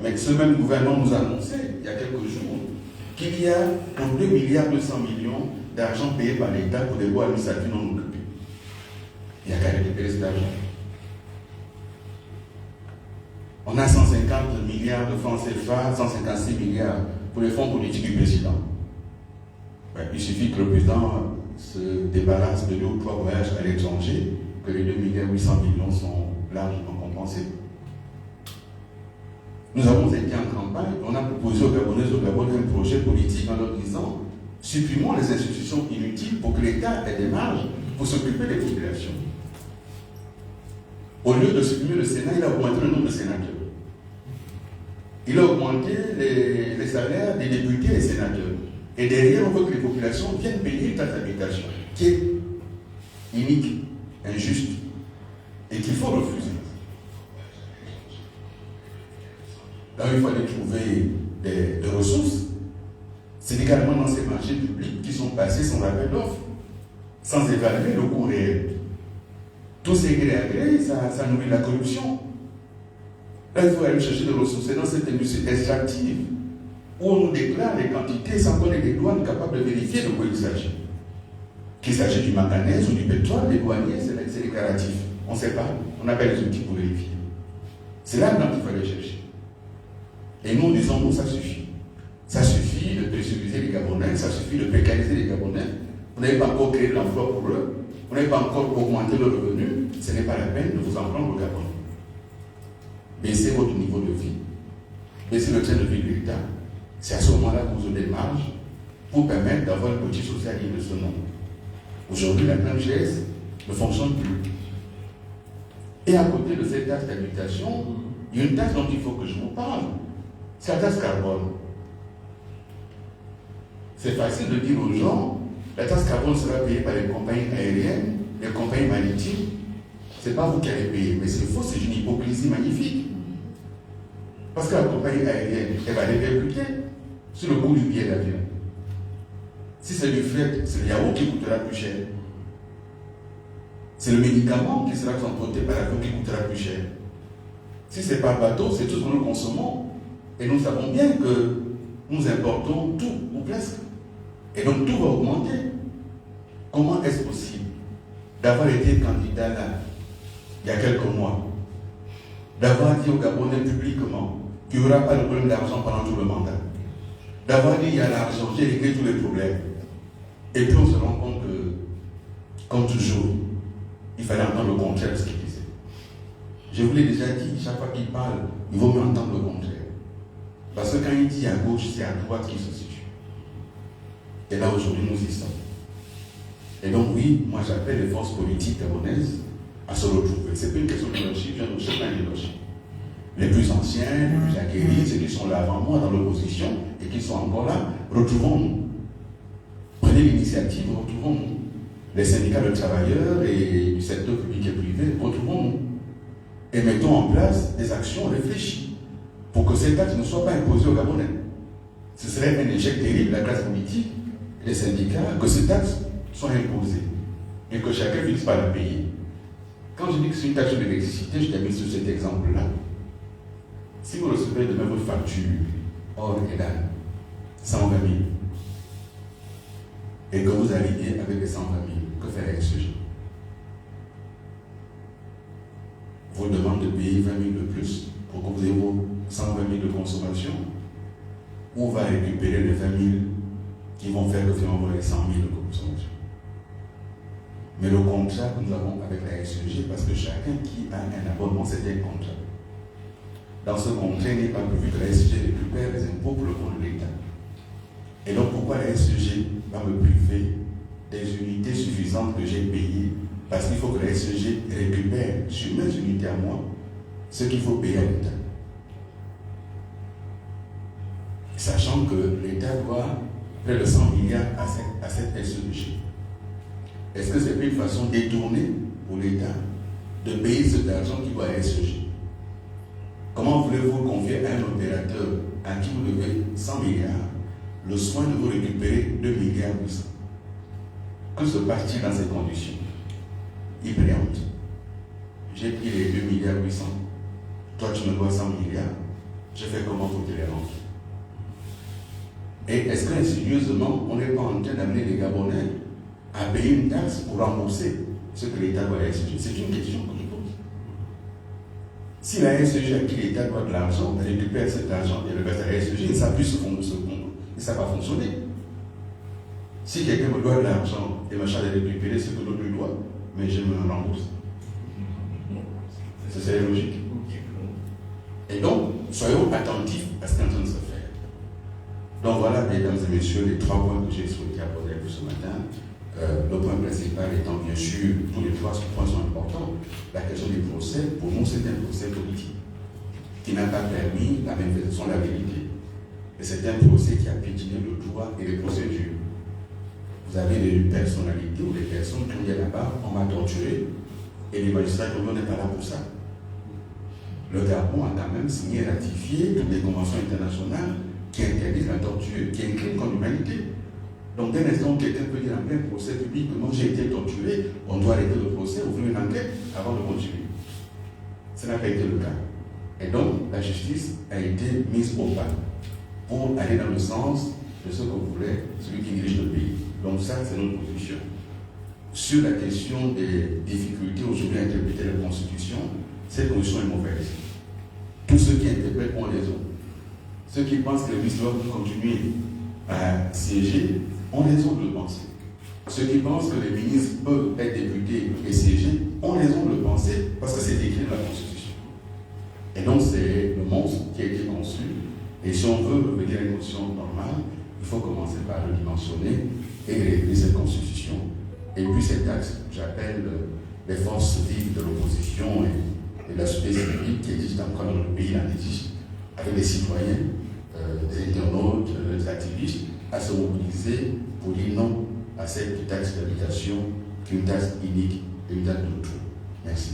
Mais ce même gouvernement nous a annoncé, il y a quelques jours, qu'il y a pour 2 milliards 200 millions d'argent payé par l'État pour des lois administratives non occupées. Il n'y a qu'à récupérer cet argent. On a 150 milliards de francs CFA, 156 milliards pour les fonds politiques du président. Il suffit que le président se débarrasse de 2 ou 3 voyages à l'étranger, que les 2 milliards 800 millions sont largement compensés. Nous avons été en campagne, on a proposé aux Gabonais un projet politique en leur disant supprimons les institutions inutiles pour que l'État ait des marges pour s'occuper des populations. Au lieu de supprimer le Sénat, il a augmenté le nombre de sénateurs. Il a augmenté les salaires des députés et des sénateurs. Et derrière, on veut que les populations viennent payer une taxe d'habitation qui est inique, injuste, et qu'il faut refuser. Là où il fallait trouver des ressources, c'est également dans ces marchés publics qui sont passés sans appel d'offres, sans évaluer le coût réel. Tous ces gré à gré, ça nourrit la corruption. Là, il faut aller chercher des ressources. C'est dans cette industrie extractive où on nous déclare les quantités sans qu'on ait des douanes capables de vérifier de quoi il s'agit. Qu'il s'agit du manganèse ou du pétrole, les douaniers, c'est déclaratif. On ne sait pas. On n'a pas les outils pour vérifier. C'est là qu'il fallait chercher. Et nous disons, non, ça suffit. Ça suffit de pressuриser les Gabonais, ça suffit de précariser les Gabonais. Vous n'avez pas encore créé l'emploi pour eux, vous n'avez pas encore augmenté le revenu, ce n'est pas la peine de vous en prendre au Gabon. Baissez votre niveau de vie, baissez le train de vie de l'État. C'est à ce moment-là que vous avez des marges pour permettre d'avoir un petit social digne de ce nom. Aujourd'hui, la PNGS ne fonctionne plus. Et à côté de cette taxe d'habitation, il y a une taxe dont il faut que je vous parle. C'est la taxe carbone. C'est facile de dire aux gens, la taxe carbone sera payée par les compagnies aériennes, les compagnies maritimes. Ce n'est pas vous qui allez payer, mais c'est faux, c'est une hypocrisie magnifique. Parce que la compagnie aérienne, elle va répercuter sur le coût du billet d'avion. Si c'est du fret, c'est le yaourt qui coûtera plus cher. C'est le médicament qui sera transporté par l'avion qui coûtera plus cher. Si ce n'est pas bateau, c'est tout ce que nous consommons. Et nous savons bien que nous importons tout, ou presque. Et donc tout va augmenter. Comment est-ce possible d'avoir été candidat là, il y a quelques mois, d'avoir dit aux Gabonais publiquement qu'il n'y aura pas de problème d'argent pendant tout le mandat, d'avoir dit il y a l'argent, j'ai réglé tous les problèmes. Et puis on se rend compte que, comme toujours, il fallait entendre le contraire de ce qu'il disait. Je vous l'ai déjà dit, chaque fois qu'il parle, il vaut mieux entendre le contraire. Parce que quand il dit à gauche, c'est à droite qu'il se situe. Et là, aujourd'hui, nous y sommes. Et donc, oui, moi j'appelle les forces politiques gabonaises à se retrouver. Ce n'est pas une question de leadership, je ne cherche pas un leadership. Les plus anciens, les plus acquéris, ceux qui sont là avant moi dans l'opposition et qui sont encore là, retrouvons-nous. Prenez l'initiative, retrouvons-nous. Les syndicats de travailleurs et du secteur public et privé, retrouvons-nous. Et mettons en place des actions réfléchies pour que cette taxe ne soit pas imposée aux Gabonais. Ce serait un échec terrible de la classe politique et des syndicats que ces taxes soient imposées et que chacun finisse par la payer. Quand je dis que c'est une taxe de l'électricité, je termine sur cet exemple-là. Si vous recevez demain votre facture hors et d'âne, 120 000, et que vous arrivez avec les 120 000, que faire avec ce genre? Vous demandez de payer 20 000 de plus pour que vous ayez vos 120 000 de consommation, ou on va récupérer les 20 000 qui vont faire que finalement vous avez 100 000 de consommation. Mais le contrat que nous avons avec la SEG, parce que chacun qui a un abonnement, c'est un contrat. Dans ce contrat, il n'est pas prévu que la SEG récupère les impôts pour le compte de l'État. Et donc pourquoi la SEG va me priver des unités suffisantes que j'ai payées? Parce qu'il faut que la SEG récupère sur mes unités à moi ce qu'il faut payer à l'État. Sachant que l'État doit près de 100 milliards à cette SEG. Est-ce que ce n'est pas une façon détournée pour l'État de payer cet argent qui doit à la SEG? Comment voulez-vous confier à un opérateur à qui vous devez 100 milliards le soin de vous récupérer 2 milliards 800? Que se passe-t-il dans ces conditions? Il préempte. J'ai pris les 2 milliards 800. Toi, tu me dois 100 milliards. Je fais comment pour te les rendre? Et est-ce qu'insidieusement, on n'est pas en train d'amener les Gabonais à payer une taxe pour rembourser ce que l'État doit à la SEG? C'est une question que je pose. Si la SEG à qui l'État doit de l'argent, elle récupère cet argent et le verse à la SEG, ça puisse se compte. Et ça va fonctionner. Si quelqu'un me doit de l'argent et me charge de récupérer ce que l'autre lui doit, mais je me rembourse. C'est logique. Et donc, soyons attentifs à ce qui est en train de se faire. Donc voilà, mesdames et messieurs, les 3 points que j'ai souhaité aborder pour ce matin. Le point principal étant bien sûr, tous les 3 points sont importants. La question du procès, pour nous, c'est un procès politique qui n'a pas permis la manifestation de la vérité. Et c'est un procès qui a piétiné le droit et les procédures. Vous avez des personnalités ou des personnes qui ont dit là-bas, on m'a torturé, et les magistrats on n'est pas là pour ça. Le Gabon a quand même signé et ratifié toutes les conventions internationales qui interdisent la torture, qui est un crime contre l'humanité. Donc dès l'instant où quelqu'un peut dire en plein procès public que non, j'ai été torturé, on doit arrêter le procès, ouvrir une enquête avant de continuer. Ça n'a pas été le cas. Et donc la justice a été mise au pas pour aller dans le sens de ce que voulait celui qui dirige le pays. Donc ça, c'est notre position. sur la question des difficultés aujourd'hui à interpréter la Constitution, cette position est mauvaise. Tous ceux qui interprètent ont raison. Ceux qui pensent que les ministres doivent continuer à siéger ont raison de le penser. Ceux qui pensent que les ministres peuvent être députés et siéger ont raison de le penser parce que c'est écrit dans la Constitution. Et donc c'est le monstre qui a été conçu. Et si on veut revenir à une notion normale, il faut commencer par le dimensionner et réécrire cette Constitution. Et puis cet axe, j'appelle les forces vives de l'opposition et de la société civile qui existent encore dans notre pays, en existe, avec les citoyens, des internautes, des activistes, à se mobiliser pour dire non à cette taxe d'habitation, qui est une taxe inique et une taxe de tout. Merci.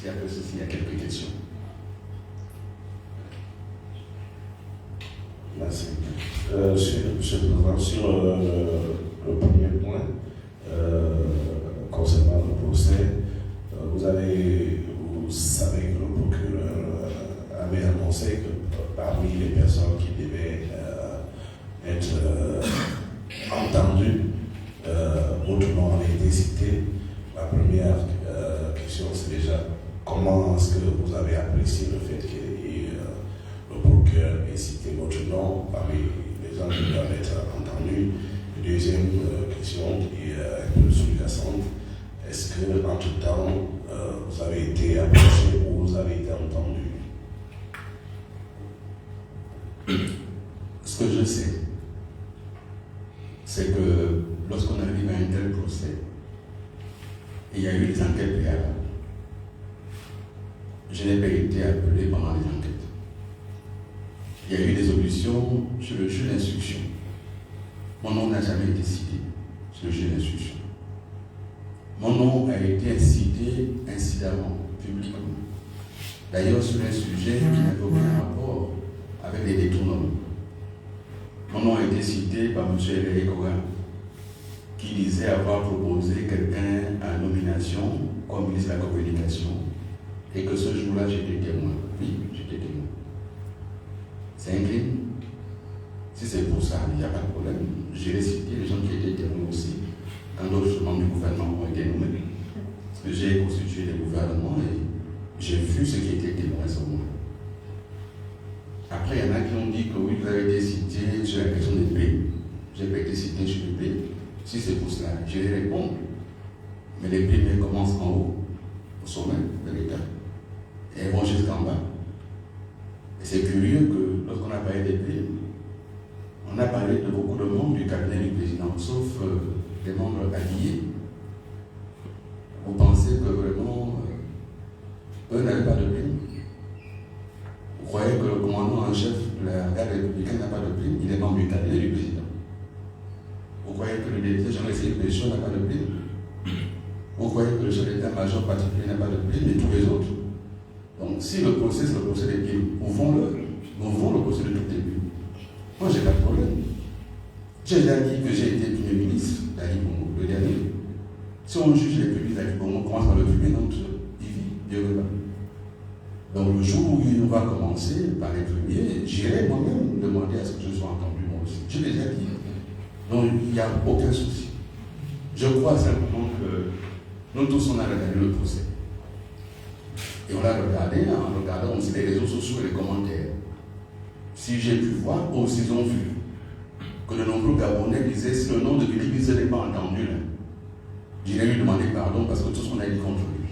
Si après ceci, il y a quelques questions. Merci. Monsieur le Président, sur le premier point, concernant le procès, vous savez que le procureur avait annoncé que parmi les personnes qui devaient être entendues, votre nom avait été cité. La première question, c'est déjà comment est-ce que vous avez apprécié le fait que le procureur ait cité votre nom parmi les gens qui doivent être entendus. Deuxième question qui est un peu sous-jacente. Est-ce que, entre-temps, vous avez été approché ou vous avez été entendu? Ce que je sais, c'est que lorsqu'on arrive à un tel procès, il y a eu des enquêtes préalables. Je n'ai pas été appelé pendant les enquêtes. Il y a eu des auditions sur le juge d'instruction. Mon nom n'a jamais été cité sur le juge d'instruction. Mon nom a été cité incidemment, publiquement. D'ailleurs, sur un sujet qui n'avait aucun rapport avec les détournements. Mon nom a été cité par M. Eric Kogan, qui disait avoir proposé quelqu'un à nomination comme ministre de la Communication, et que ce jour-là, j'étais témoin. Oui, j'étais témoin. C'est un crime. Si c'est pour ça, il n'y a pas de problème. J'ai cité les gens qui étaient témoins aussi, quand d'autres membres du gouvernement ont été nommés. Parce que j'ai constitué le gouvernement et j'ai vu ce qui était témoin sur moi. Après, il y en a qui ont dit que oui, vous avez été cité sur la question des prix. Je n'ai pas été cité sur les prix. Si c'est pour cela, je vais répondre. Mais les prix commencent en haut, au sommet de l'État. Et elles vont jusqu'en bas. Et c'est curieux que lorsqu'on a parlé des prix, on a parlé de beaucoup de membres du cabinet du président, sauf des membres habillés. Vous pensez que vraiment, eux n'avaient pas de prime? Vous croyez que le commandant en chef de la garde républicaine n'a pas de prime? Il est membre du cabinet du président. Vous croyez que le député Jean-Luc Péchon n'a pas de prime? Vous croyez que le chef d'état-major particulier n'a pas de prime et tous les autres? Donc, si le procès, c'est le procès des primes, ouvrons-le procès de toutes les primes. Moi, j'ai pas de problème. J'ai déjà dit que j'ai été premier ministre d'Ali Bongo, le dernier. Si on juge les publics d'Ali Bongo, on commence par le premier d'entre eux. Il vit, Dieu veut pas. Donc, le jour où on va commencer par les premiers, j'irai moi-même demander à ce que je sois entendu moi aussi. Je l'ai déjà dit. Donc, il n'y a aucun souci. Je crois simplement que nous tous, on a regardé le procès. Et on l'a regardé en regardant aussi les réseaux sociaux et les commentaires. Si j'ai pu voir, aussi ils ont vu que de nombreux Gabonais disaient si le nom de Billy Bize n'est pas entendu, j'irai lui demander pardon parce que tout ce qu'on a dit contre lui.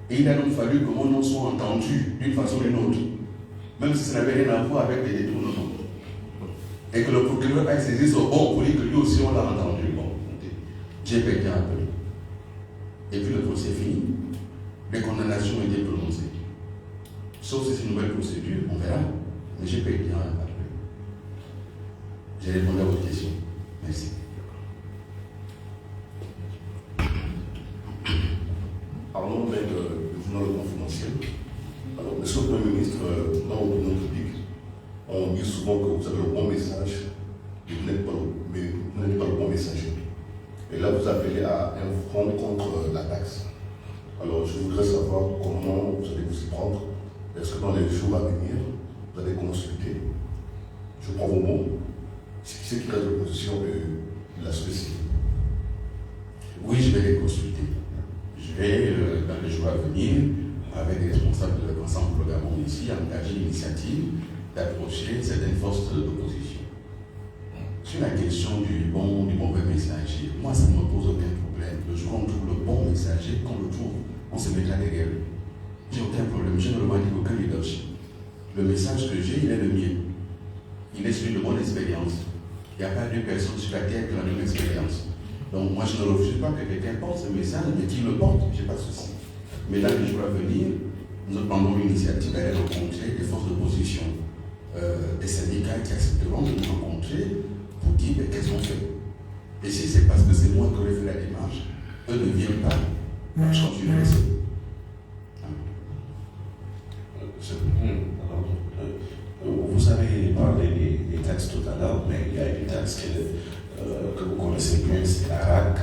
Et il a donc fallu que mon nom soit entendu d'une façon ou d'une autre, même si ça n'avait rien à voir avec les détournements. Et que le procureur a saisi ce bon pour dire que lui aussi on l'a entendu. Bon, j'ai pas été appelé. Et puis le procès fini. Les condamnations ont été prononcées. Sauf si c'est une nouvelle procédure, on verra. Mais j'ai pas été appelé. J'ai répondu à votre question. Merci. Parlons même du journal confidentiel. Alors, monsieur le Premier ministre, dans l'opinion publique, on dit souvent que vous avez le bon message, mais vous n'êtes pas le bon messager. Et là, vous appelez à un front contre la taxe. Alors, je voudrais savoir comment vous allez vous y prendre. Est-ce que dans les jours à venir, vous allez consulter, je prends vos mots, ce qui reste de l'opposition de la société. Oui, je vais les consulter. Je vais, dans les jours à venir, avec les responsables de l'ensemble du Gabon ici, engager l'initiative d'approcher certaines forces d'opposition. Sur la question du bon, du mauvais messager, moi ça ne me pose aucun problème. Le jour où on trouve le bon messager, qu'on le trouve, on se mettra derrière lui. J'ai aucun problème, je ne revendique aucun leadership. Le message que j'ai, il est le mien. Il est celui de mon expérience. Il n'y a pas deux personnes sur la terre qui ont la même expérience. Donc moi je ne refuse pas que quelqu'un porte ce message, mais qu'il le porte, je n'ai pas de souci. Mais dans les jours à venir, nous prendrons l'initiative d'aller rencontrer des forces d'opposition, des syndicats qui accepteront de nous rencontrer pour dire qu'est-ce qu'on fait. Et si c'est parce que c'est moi qui aurais fait la démarche, eux ne viennent pas, moi je continuerai ça. Vous avez parlé des taxes tout à l'heure, mais il y a une taxe que vous connaissez bien, c'est la RAC.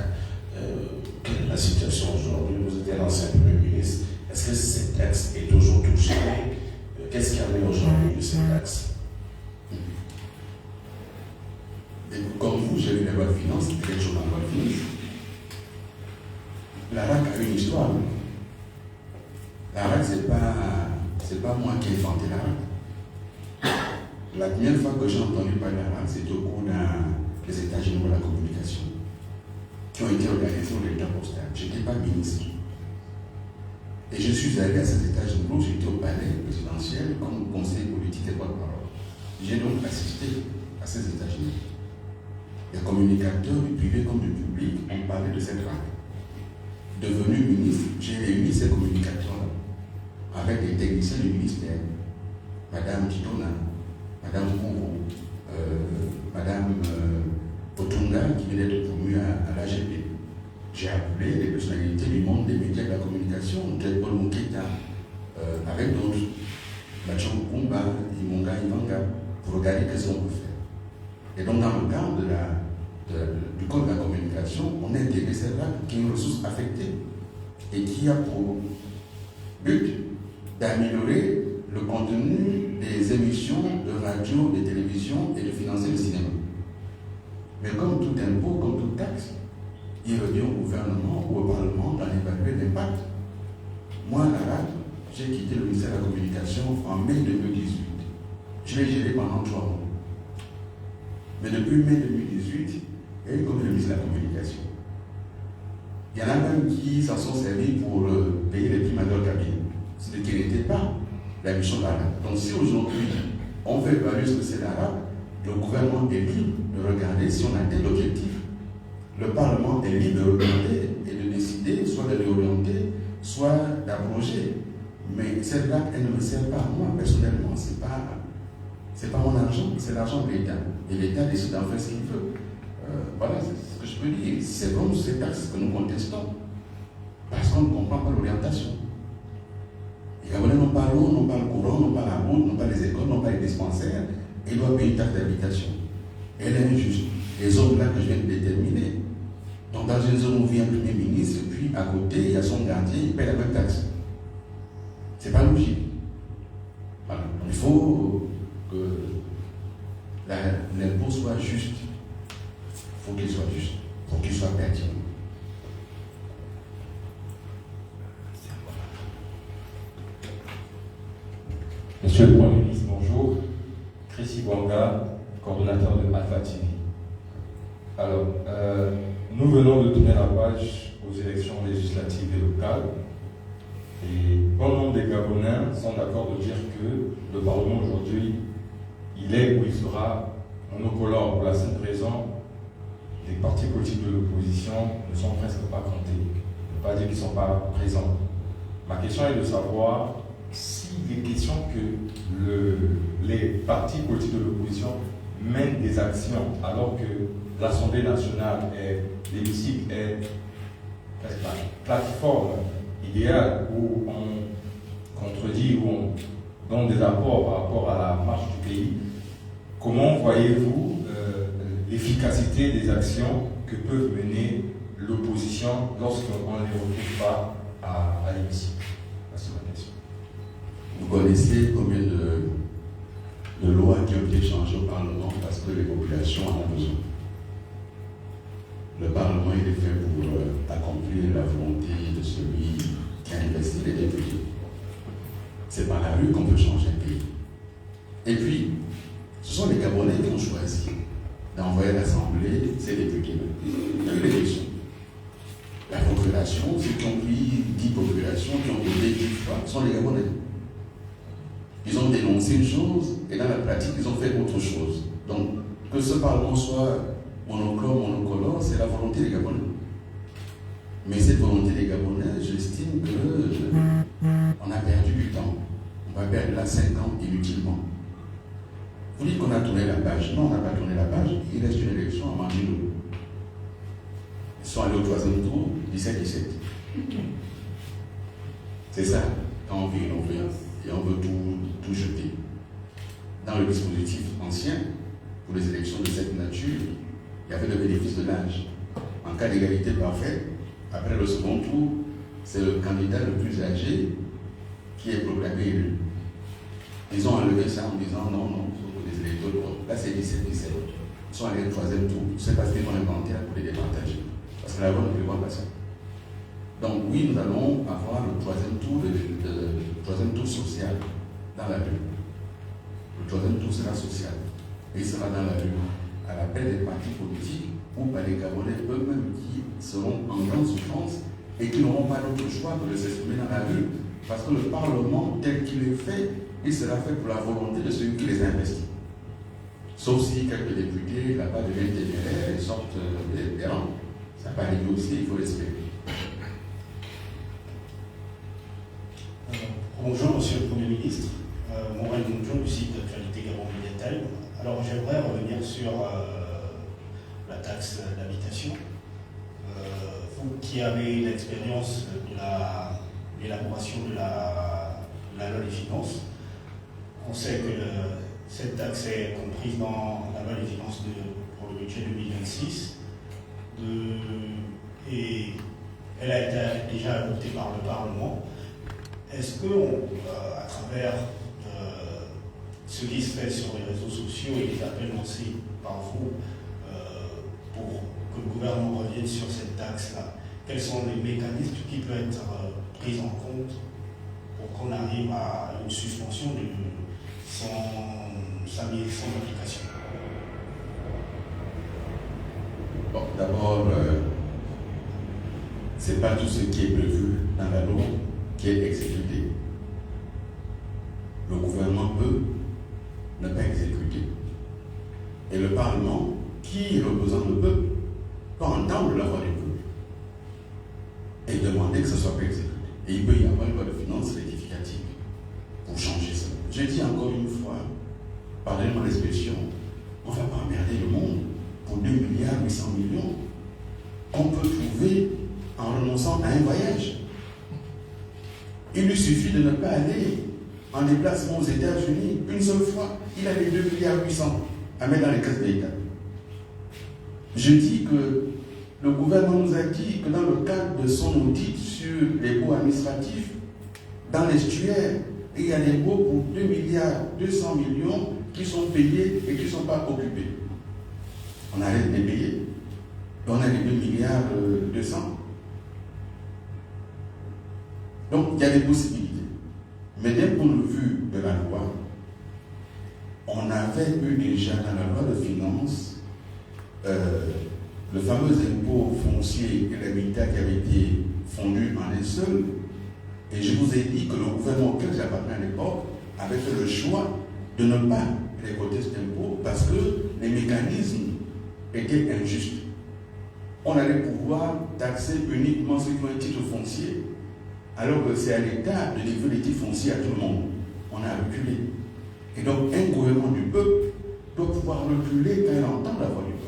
Quelle est la situation aujourd'hui? Vous êtes l'ancien Premier ministre. Est-ce que cette taxe est toujours touchée? Qu'est-ce qu'il y a eu aujourd'hui de cette taxe? Et comme vous, j'ai vu la loi de finances, c'était quelque chose dans la loi de finances. La RAC a une histoire. La RAC, c'est pas moi qui ai inventé la RAC. La première fois que j'ai entendu parler de la RAC, c'était au cours des États généraux de la communication, qui ont été organisés au l'État postal. Je n'étais pas ministre. Et je suis allé à ces États généraux, j'étais au palais présidentiel comme conseiller politique et porte-parole. J'ai donc assisté à ces États généraux. Les communicateurs du privé comme du public ont parlé de cette RAC. Devenu ministre, j'ai réuni ces communicateurs-là avec les techniciens du ministère, Madame Kitona, Madame Kourou, Madame Otunga, qui vient d'être promue à l'AGP. J'ai appelé les personnalités du monde des médias de la communication, tel Paul Mouketa, avec d'autres, Bachon Kumba, Imonga, Ivanga, pour regarder qu'est-ce qu'on peut faire. Et donc, dans le cadre du code de la communication, on a intégré cette RAC qui est une ressource affectée et qui a pour but d'améliorer le contenu des émissions de radio, de télévision et de financer le cinéma. Mais comme tout impôt, comme toute taxe, il revient au gouvernement ou au Parlement d'en évaluer l'impact. Moi, la RAC, j'ai quitté le ministère de la Communication en mai 2018. Je l'ai géré pendant 3 mois. Mais depuis mai 2018, il y a eu comme le ministre de la Communication. Il y en a même qui s'en sont servis pour payer les primes à leur cabine, ce qui n'était pas la mission de la RAC. Donc si aujourd'hui, on veut évaluer ce que c'est la RAC, le gouvernement est libre de regarder si on atteint l'objectif. Le Parlement est libre de regarder et de décider, soit de réorienter, soit d'abroger. Mais cette RAC, elle ne me sert pas à moi personnellement, c'est pas mon argent, c'est l'argent de l'État. Et l'État décide d'en faire ce qu'il veut. Voilà, c'est ce que je peux dire. C'est comme ces taxes que nous contestons. Parce qu'on ne comprend pas l'orientation. Les Gabonais n'ont pas l'eau, n'ont pas le courant, n'ont pas la route, n'ont pas les écoles, n'ont pas les dispensaires. Ils doivent payer une taxe d'habitation. Elle est injuste. Les zones là que je viens de déterminer. Donc dans une zone où vit un Premier ministre, et puis à côté, il y a son gardien, il paie la même taxe. C'est pas logique. Voilà. Il faut que l'impôt soit juste. Il faut qu'il soit juste, pour qu'il soit pertinent. Monsieur le Premier ministre, bonjour. Chrissy Bwanga, coordonnateur de Alpha TV. Alors, nous venons de tourner la page aux élections législatives et locales. Et bon nombre des Gabonais sont d'accord de dire que le Parlement aujourd'hui, il est ou il sera monocolore pour la simple raison. Les partis politiques de l'opposition ne sont presque pas comptés. Je ne veux pas dire qu'ils ne sont pas présents. Ma question est de savoir s'il est question que les partis politiques de l'opposition mènent des actions alors que l'Assemblée nationale est l'hémicycle est la plateforme idéale où on contredit, où on donne des apports par rapport à la marche du pays. Comment voyez-vous l'efficacité des actions que peut mener l'opposition lorsqu'on ne les retrouve pas à l'hémicycle? C'est ma question. Vous connaissez combien de lois qui ont été changées au Parlement parce que les populations en ont besoin. Le Parlement, il est fait pour accomplir la volonté de celui qui a investi les députés. C'est par la rue qu'on peut changer un pays. Et puis, ce sont les Gabonais qui ont choisi d'envoyer à l'Assemblée ces députés. Il y a eu l'élection. La population, ceux qui ont pris 10 populations, qui ont voté 10 fois, sont les Gabonais. Ils ont dénoncé une chose et dans la pratique, ils ont fait autre chose. Donc, que ce Parlement soit monochrome, monocolore, c'est la volonté des Gabonais. Mais cette volonté des Gabonais, j'estime qu'on a perdu du temps. On va perdre là 5 ans inutilement. Vous dites qu'on a tourné la page. Non, on n'a pas tourné la page. Il reste une élection à Mandino. Ils sont allés au 3e tour, 17-17. C'est ça, quand on veut innover et on veut tout jeter. Dans le dispositif ancien, pour les élections de cette nature, il y avait le bénéfice de l'âge. En cas d'égalité parfaite, après le second tour, c'est le candidat le plus âgé qui est proclamé élu. Ils ont enlevé ça en disant non, les électeurs, là c'est 17-17. Ils sont allés au 3e tour. C'est parce qu'ils ont inventé pour les départager. Parce que la loi ne prévoit pas ça. Donc oui, nous allons avoir le 3e tour social dans la rue. Le 3e tour sera social. Et il sera dans la rue, à l'appel des partis politiques ou par les Gabonais eux-mêmes qui seront en grande souffrance et qui n'auront pas d'autre choix que de s'exprimer dans la rue. Parce que le Parlement, tel qu'il est fait, il sera fait pour la volonté de celui qui les a investis. Sauf si quelques députés là-bas deviennent téméraires et sortent des rangs. Ça n'a pas arrivé aussi, il faut l'espérer. Bonjour, Monsieur le Premier ministre. Morel Mounjon du site d'actualité Gabon Media Time. Alors, j'aimerais revenir sur la taxe d'habitation. Vous qui avez l'expérience de l'élaboration de la loi des finances, on sait que cette taxe est comprise dans la loi des finances pour le budget 2026 et elle a été déjà adoptée par le Parlement. Est-ce que, à travers ce qui se fait sur les réseaux sociaux et les appels lancés par vous pour que le gouvernement revienne sur cette taxe-là, quels sont les mécanismes qui peuvent être pris en compte pour qu'on arrive à une suspension de son application? Bon, d'abord, ce n'est pas tout ce qui est prévu dans la loi qui est exécuté. Le gouvernement peut ne pas exécuter. Et le Parlement, qui représente le peuple, peut entendre la voix du peuple et demander que ce soit pas exécuté. Et il peut y avoir une loi de finances rectificative pour changer ça. Je dis encore une fois, pardonnez-moi l'expression, on ne va pas emmerder le monde pour 2,8 milliards qu'on peut trouver en renonçant à un voyage. Il lui suffit de ne pas aller en déplacement aux États-Unis une seule fois. Il a les 2,8 milliards à mettre dans les caisses de l'État. Je dis que le gouvernement nous a dit que dans le cadre de son audit sur les baux administratifs, dans l'estuaire, il y a des baux pour 2,2 milliards qui sont payés et qui ne sont pas occupés. On arrête de les payer. On a les 2,2 milliards. Donc, il y a des possibilités. Mais d'un point de vue de la loi, on avait eu déjà dans la loi de finances le fameux impôt foncier et l'habitat qui avait été fondu en un seul. Et je vous ai dit que le gouvernement auquel j'appartenais à l'époque avait fait le choix de ne pas récolter cet impôt parce que les mécanismes étaient injustes. On allait pouvoir taxer uniquement ceux qui ont un titre foncier, alors que c'est à l'État de livrer les titres fonciers à tout le monde. On a reculé. Et donc, un gouvernement du peuple doit pouvoir reculer quand il entend la voix du peuple.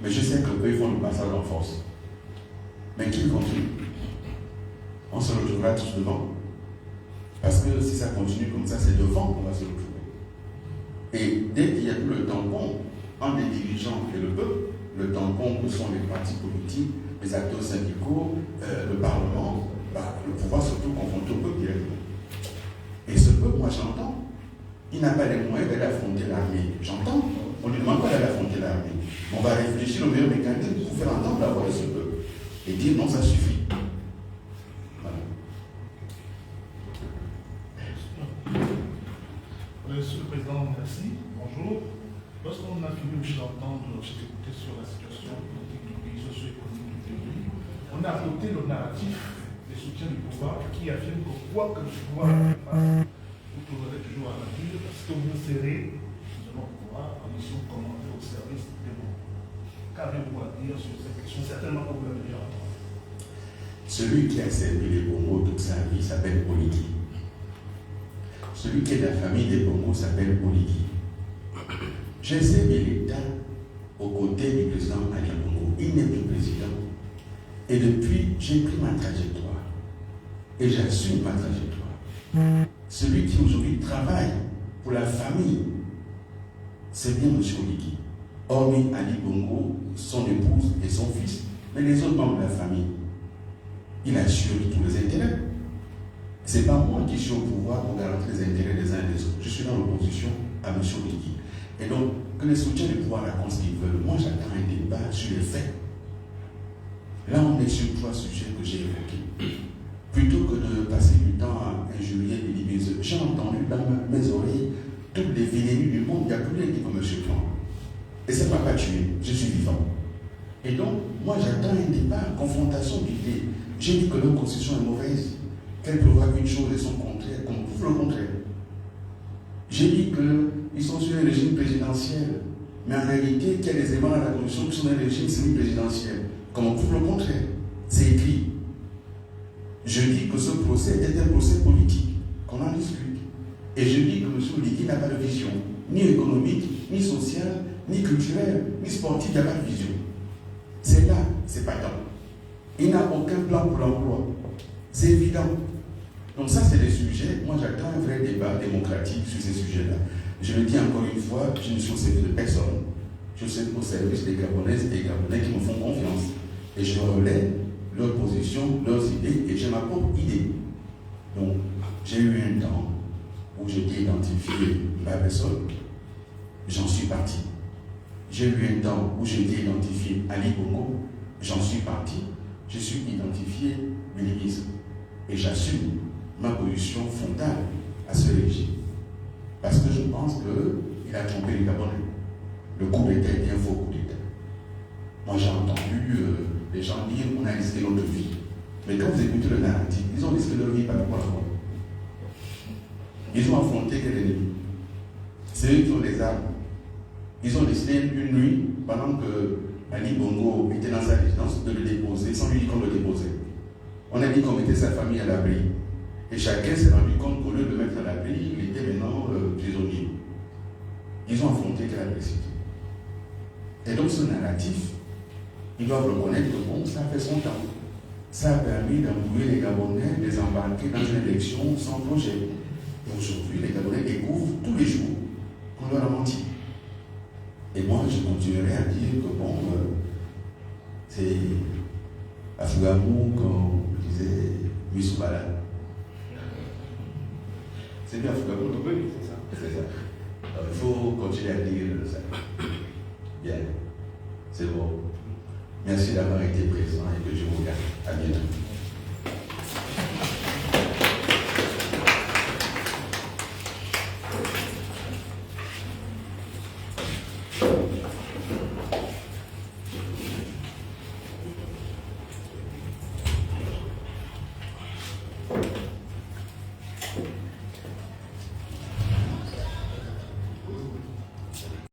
Mais je sais que eux, ils font le passage en force. Mais qu'ils continuent. On se retrouvera tous devant. Parce que si ça continue comme ça, c'est devant qu'on va se retrouver. Et dès qu'il n'y a plus le tampon entre les dirigeants et le peuple, le tampon que sont les partis politiques, les acteurs syndicaux, le Parlement, le pouvoir se trouve confronté au peuple directement. Et ce peuple, moi j'entends, il n'a pas les moyens d'aller affronter l'armée. J'entends, on ne lui demande pas d'aller affronter l'armée. On va réfléchir au meilleur mécanisme pour faire entendre la voix de ce peuple et dire non, ça suffit. Voilà. Monsieur le Président, merci. Bonjour. Lorsqu'on a fini d'entendre s'écouter sur la situation politique du pays, socio-économique du pays, on a adopté le narratif des soutiens du pouvoir qui affirme que quoi que le pouvoir fasse, vous trouverez toujours à la dure, parce que vous serez, nous allons pouvoir, en mission commandée au service des bons. Qu'avez-vous à dire sur cette question? Certainement que vous l'avez déjà entendu. Celui qui a servi les Bongos toute sa vie s'appelle Oligui. Celui qui est de la famille des Bongos s'appelle Oligui. J'ai servi l'État aux côtés du président Ali Bongo. Il n'est plus président. Et depuis, j'ai pris ma trajectoire. Et j'assume ma trajectoire. Celui qui aujourd'hui travaille pour la famille, c'est bien M. Oligui. Hormis Ali Bongo, son épouse et son fils, mais les autres membres de la famille, il assure tous les intérêts. Ce n'est pas moi qui suis au pouvoir pour garantir les intérêts des uns et des autres. Je suis dans l'opposition à M. Oligui. Et donc, que les soutiens du pouvoir racontent ce qu'ils veulent. Moi, j'attends un débat sur les faits. Là, on est sur 3 sujets que j'ai évoqués. Plutôt que de passer du temps à injurier et diviser, j'ai entendu dans mes oreilles toutes les vilaies du monde. Il n'y a plus rien qui peut me surprendre. Et ça ne m'a pas tué. Je suis vivant. Et donc, moi, j'attends un débat, une confrontation d'idées. J'ai dit que leur constitution est mauvaise, qu'elle prévoit une chose et son contraire, qu'on prouve le contraire. J'ai dit qu'ils sont sur un régime présidentiel, mais en réalité, qu'il y a des éléments dans la Constitution qui sont un régime semi-présidentiel, comme on prouve le contraire. C'est écrit. Je dis que ce procès est un procès politique, qu'on en discute. Et je dis que M. Oligui n'a pas de vision, ni économique, ni sociale, ni culturelle, ni sportive, il n'y a pas de vision. C'est là, c'est pas tant. Il n'a aucun plan pour l'emploi. C'est évident. Donc ça, c'est des sujets. Moi, j'attends un vrai débat démocratique sur ces sujets-là. Je le dis encore une fois, je ne suis au service de personne. Je suis au service des Gabonaises et des Gabonais qui me font confiance. Et je relève leurs positions, leurs idées, et j'ai ma propre idée. Donc, j'ai eu un temps où j'étais identifié Babessol. J'en suis parti. J'ai eu un temps où j'étais identifié Ali Bongo. J'en suis parti. Je suis identifié Béligisme. Et j'assume ma position frontale à ce régime. Parce que je pense qu'il a trompé les Gabonais. Le coup d'État était un faux coup d'État. Moi, j'ai entendu les gens dire qu'on a risqué notre vie. Mais quand vous écoutez le narratif, ils ont risqué leur vie par rapport à quoi? Ils ont affronté quel ennemi? C'est eux qui ont des armes. Ils ont décidé une nuit, pendant que Ali Bongo était dans sa résidence, de le déposer, sans lui dire qu'on le déposait. On a dit qu'on mettait sa famille à l'abri. Et chacun s'est rendu compte qu'au lieu de le mettre à l'abri, il était maintenant prisonnier. Ils ont affronté quelle adversité. Et donc ce narratif, ils doivent reconnaître que bon, ça a fait son temps. Ça a permis d'embrouiller les Gabonais, de les embarquer dans une élection sans projet. Et aujourd'hui, les Gabonais découvrent tous les jours qu'on leur a menti. Et moi, je continuerai à dire que bon, c'est à Fougamou qu'on disait Missoubala. C'est bien Fougamou, oui, c'est ça. C'est ça. Alors, il faut continuer à dire ça. Bien, c'est bon. Merci d'avoir été présent et que je vous regarde. À bientôt.